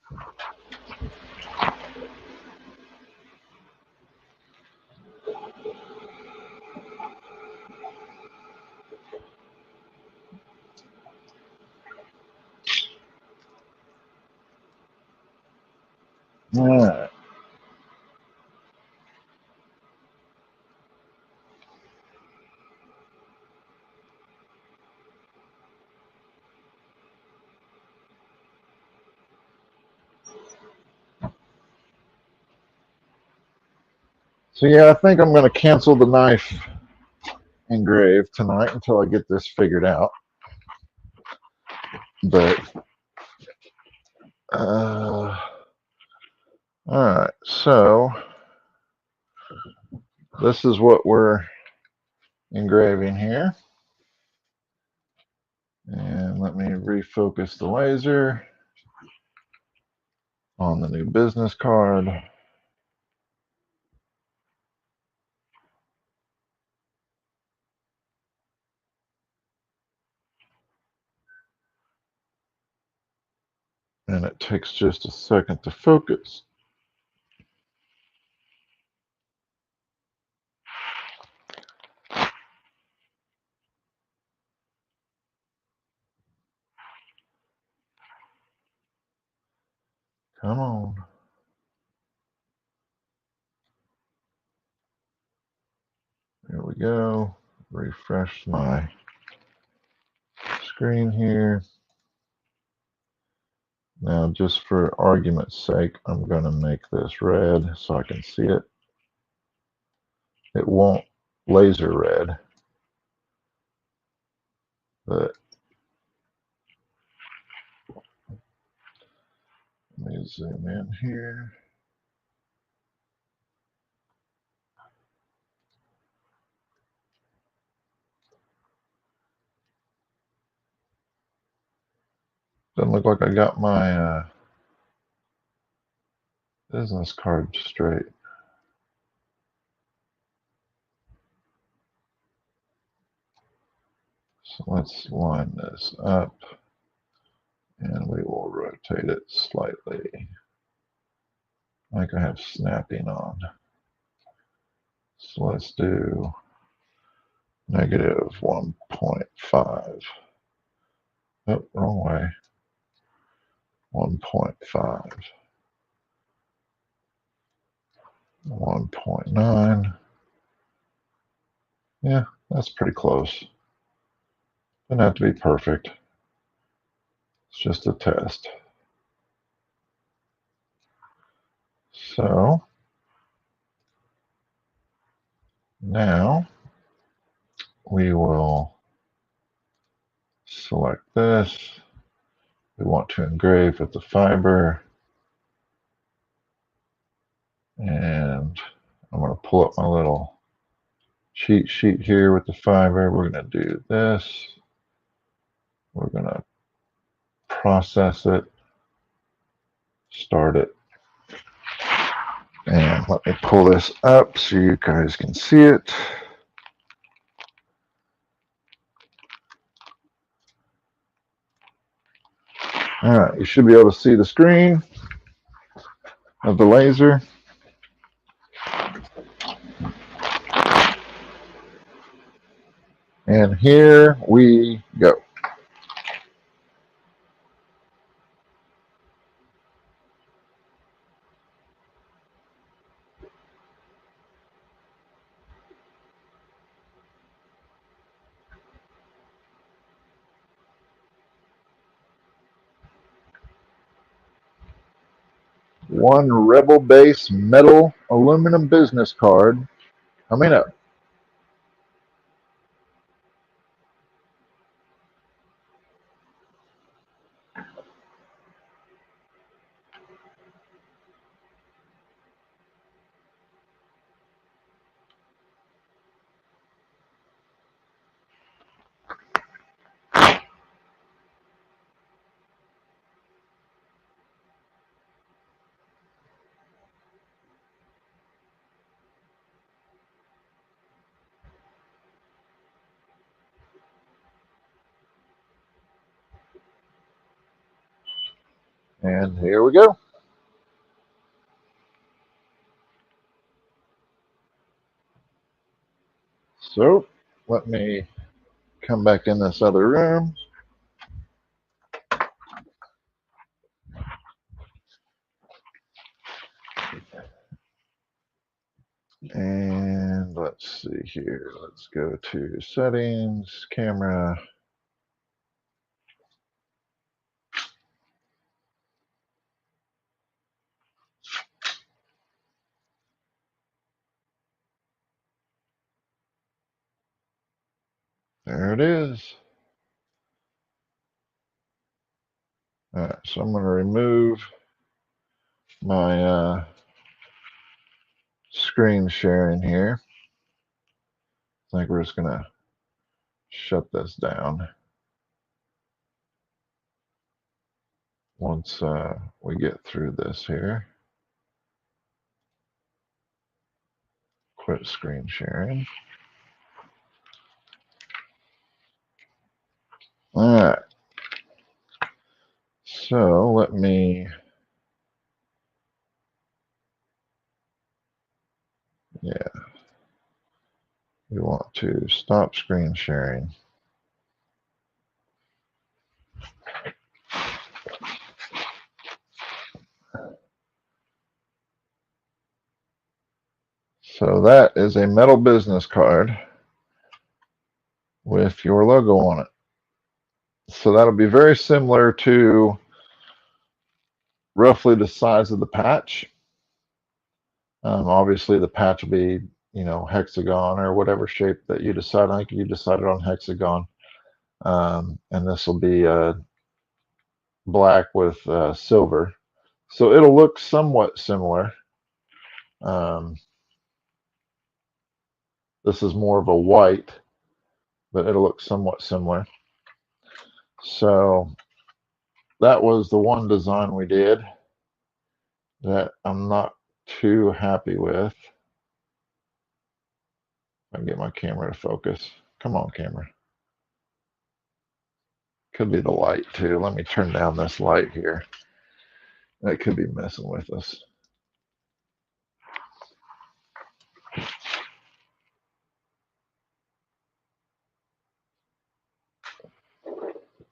All right. So yeah, I think I'm going to cancel the knife engrave tonight until I get this figured out. But all right, so this is what we're engraving here. And let me refocus the laser on the new business card. And it takes just a second to focus. Come on. There we go. Refresh my screen here. Now, just for argument's sake, I'm going to make this red so I can see it. It won't laser red, but let me zoom in here. Doesn't look like I got my business card straight. So let's line this up and we will rotate it slightly. Like I have snapping on. So let's do -1.5. Oh, wrong way. 1.5. 1.9. Yeah, that's pretty close. Doesn't have to be perfect. It's just a test. So now we will select this. We want to engrave with the fiber. And I'm going to pull up my little cheat sheet here with the fiber. We're going to do this. We're going to process it start it. And let me pull this up so you guys can see it. All right, you should be able to see the screen of the laser. And here we go. One Rebel Base metal aluminum business card coming up. And here we go. So let me come back in this other room. And let's see here. Let's go to settings, camera. There it is. All right, so I'm going to remove my screen sharing here. I think we're just going to shut this down once we get through this here. Quit screen sharing. All right. So let me, yeah, we want to stop screen sharing. So that is a metal business card with your logo on it. So that'll be very similar to roughly the size of the patch. Obviously, the patch will be, hexagon or whatever shape that you decide. I think you decided on hexagon. And this will be black with silver. So it'll look somewhat similar. This is more of a white, but it'll look somewhat similar. So that was the one design we did that I'm not too happy with. I can get my camera to focus. Come on, camera. Could be the light too. Let me turn down this light here. That could be messing with us.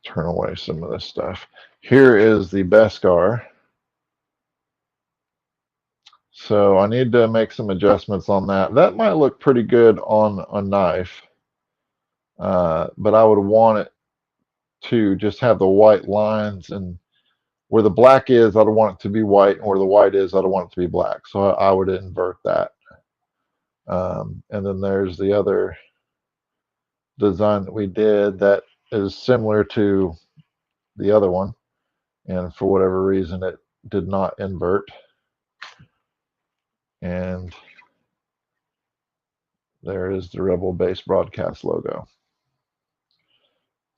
Turn away some of this stuff. Here is the Beskar. So I need to make some adjustments on that. That might look pretty good on a knife, but I would want it to just have the white lines, and where the black is, I'd want it to be white, and where the white is, I'd want it to be black. So I would invert that. And then there's the other design that we did that is similar to the other one, and for whatever reason it did not invert. And there is the Rebel Base Broadcast logo.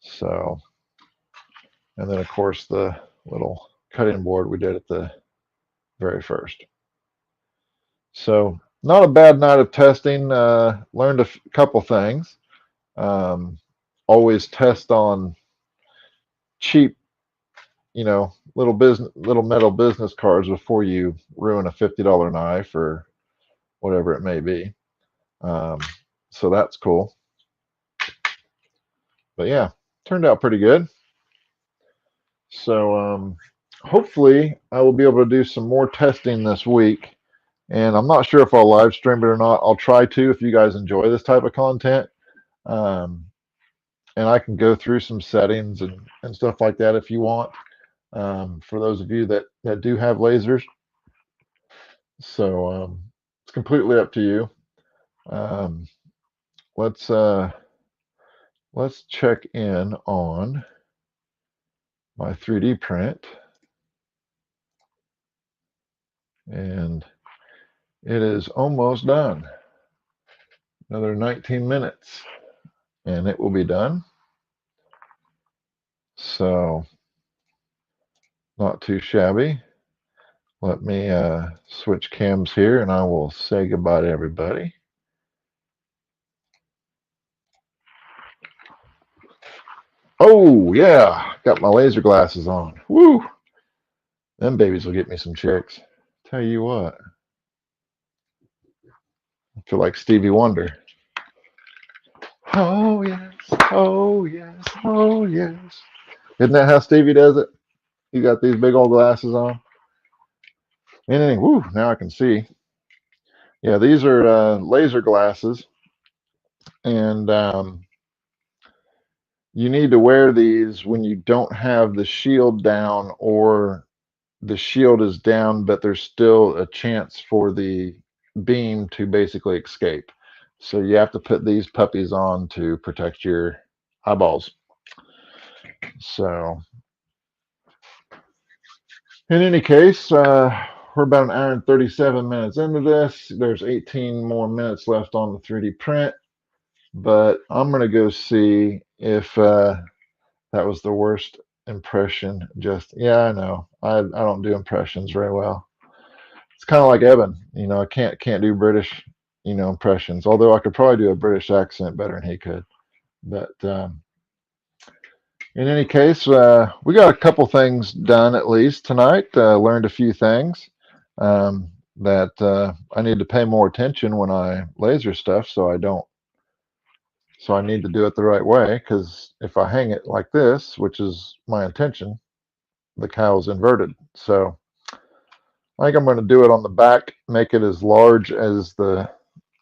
So, and then of course the little cutting board we did at the very first. So not a bad night of testing. Learned a couple things. Um, Always test on cheap, little metal business cards before you ruin a $50 knife or whatever it may be. Um, so that's cool. But yeah, turned out pretty good. So hopefully I will be able to do some more testing this week. And I'm not sure if I'll live stream it or not. I'll try to if you guys enjoy this type of content. Um, and I can go through some settings and stuff like that if you want. For those of you that do have lasers. So it's completely up to you. Um, let's let's check in on my 3D print, and it is almost done. Another 19 minutes, and it will be done. So not too shabby. Let me switch cams here, and I will say goodbye to everybody. Oh yeah, got my laser glasses on. Woo! Them babies will get me some chicks. Tell you what, I feel like Stevie Wonder. Oh yes, oh yes, oh yes. Isn't that how Stevie does it? He got these big old glasses on. And woo, now I can see. Yeah, these are laser glasses, and you need to wear these when you don't have the shield down, or the shield is down, but there's still a chance for the beam to basically escape. So you have to put these puppies on to protect your eyeballs. So in any case, we're about an hour and 37 minutes into this. There's 18 more minutes left on the 3D print, but I'm going to go see if that was the worst impression. Yeah, I know. I don't do impressions very well. It's kind of like Evan. I can't do British, impressions. Although I could probably do a British accent better than he could. But in any case, we got a couple things done at least tonight. Learned a few things that I need to pay more attention when I laser stuff, so I don't. So I need to do it the right way, because if I hang it like this, which is my intention, the cow's inverted. So I think I'm going to do it on the back, make it as large as the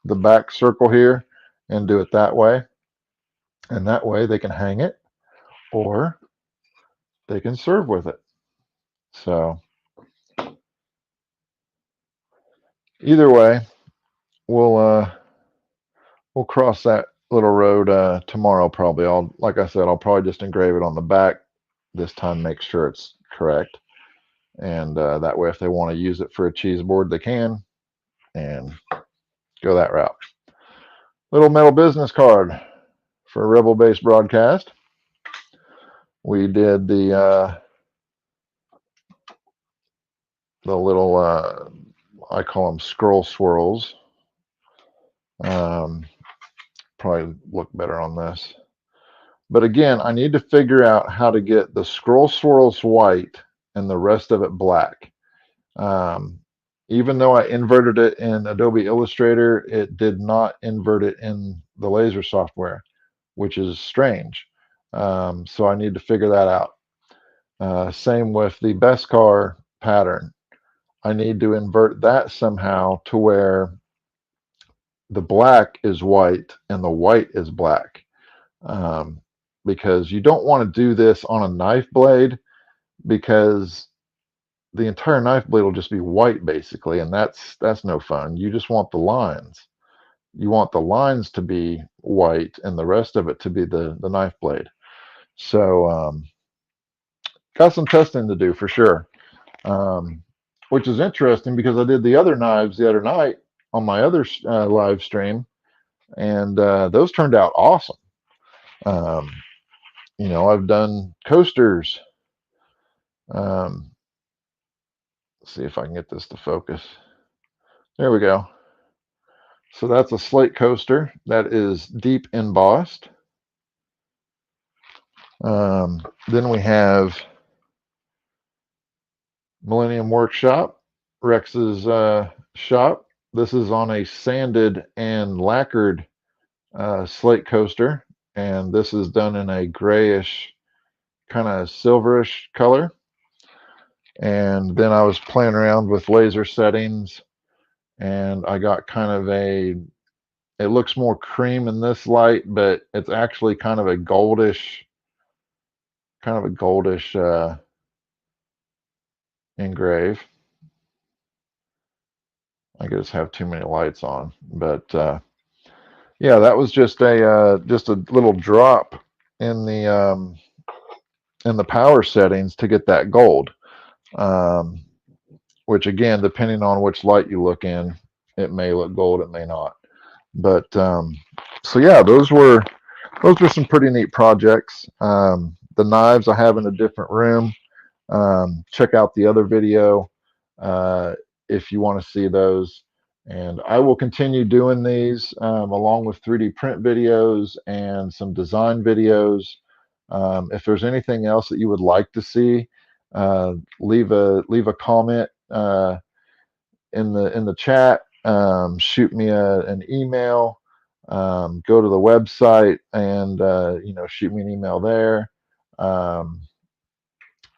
back circle here, and do it that way. And that way they can hang it, or they can serve with it. So either way, we'll cross that little road tomorrow probably. Like I said, I'll probably just engrave it on the back this time, make sure it's correct. And that way if they want to use it for a cheese board, they can, and go that route. Little metal business card for a Rebel Base broadcast. We did the little I call them scroll swirls. Probably look better on this. But again, I need to figure out how to get the scroll swirls white and the rest of it black. Even though I inverted it in Adobe Illustrator, it did not invert it in the laser software, which is strange. So I need to figure that out. Same with the Beskar pattern. I need to invert that somehow to where the black is white and the white is black. Because you don't want to do this on a knife blade, because the entire knife blade will just be white basically, and that's no fun. You just want the lines. You want the lines to be white and the rest of it to be the knife blade. So got some testing to do for sure, which is interesting because I did the other knives the other night on my other live stream, and those turned out awesome. I've done coasters, see if I can get this to focus. There we go. So that's a slate coaster that is deep embossed. Then we have Millennium Workshop, Rex's shop. This is on a sanded and lacquered slate coaster, and this is done in a grayish, kind of silverish color. And then I was playing around with laser settings, and I got kind of it looks more cream in this light, but it's actually kind of a goldish engrave. I just have too many lights on, but yeah, that was just a little drop in the power settings to get that gold. Which again, depending on which light you look in, it may look gold, it may not. But so yeah, those were some pretty neat projects. The knives I have in a different room. Check out the other video if you want to see those. And I will continue doing these along with 3D print videos and some design videos. If there's anything else that you would like to see, leave a comment in the chat. Shoot me an email. Go to the website and shoot me an email there.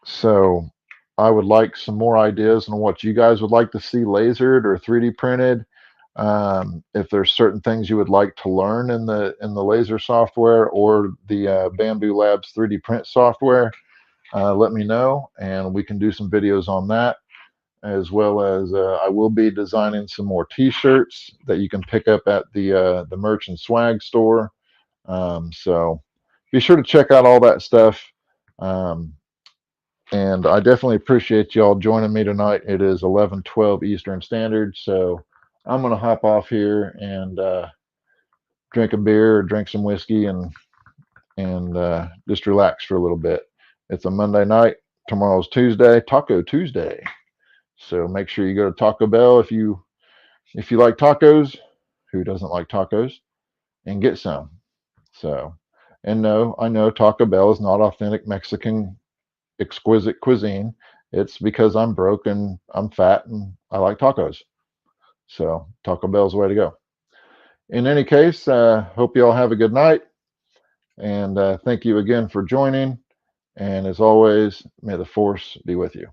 So I would like some more ideas on what you guys would like to see lasered or 3D printed. If there's certain things you would like to learn in the laser software or the Bamboo Labs 3D print software, let me know, and we can do some videos on that, as well as I will be designing some more t-shirts that you can pick up at the merch and swag store. So be sure to check out all that stuff. And I definitely appreciate y'all joining me tonight. It is 11:12 Eastern Standard, so I'm going to hop off here and drink a beer or drink some whiskey and just relax for a little bit. It's a Monday night. Tomorrow's Tuesday, Taco Tuesday. So make sure you go to Taco Bell if you like tacos. Who doesn't like tacos? And get some. So, and no, I know Taco Bell is not authentic Mexican exquisite cuisine. It's because I'm broke and I'm fat and I like tacos. So Taco Bell's the way to go. In any case, hope you all have a good night. And thank you again for joining. And as always, may the force be with you.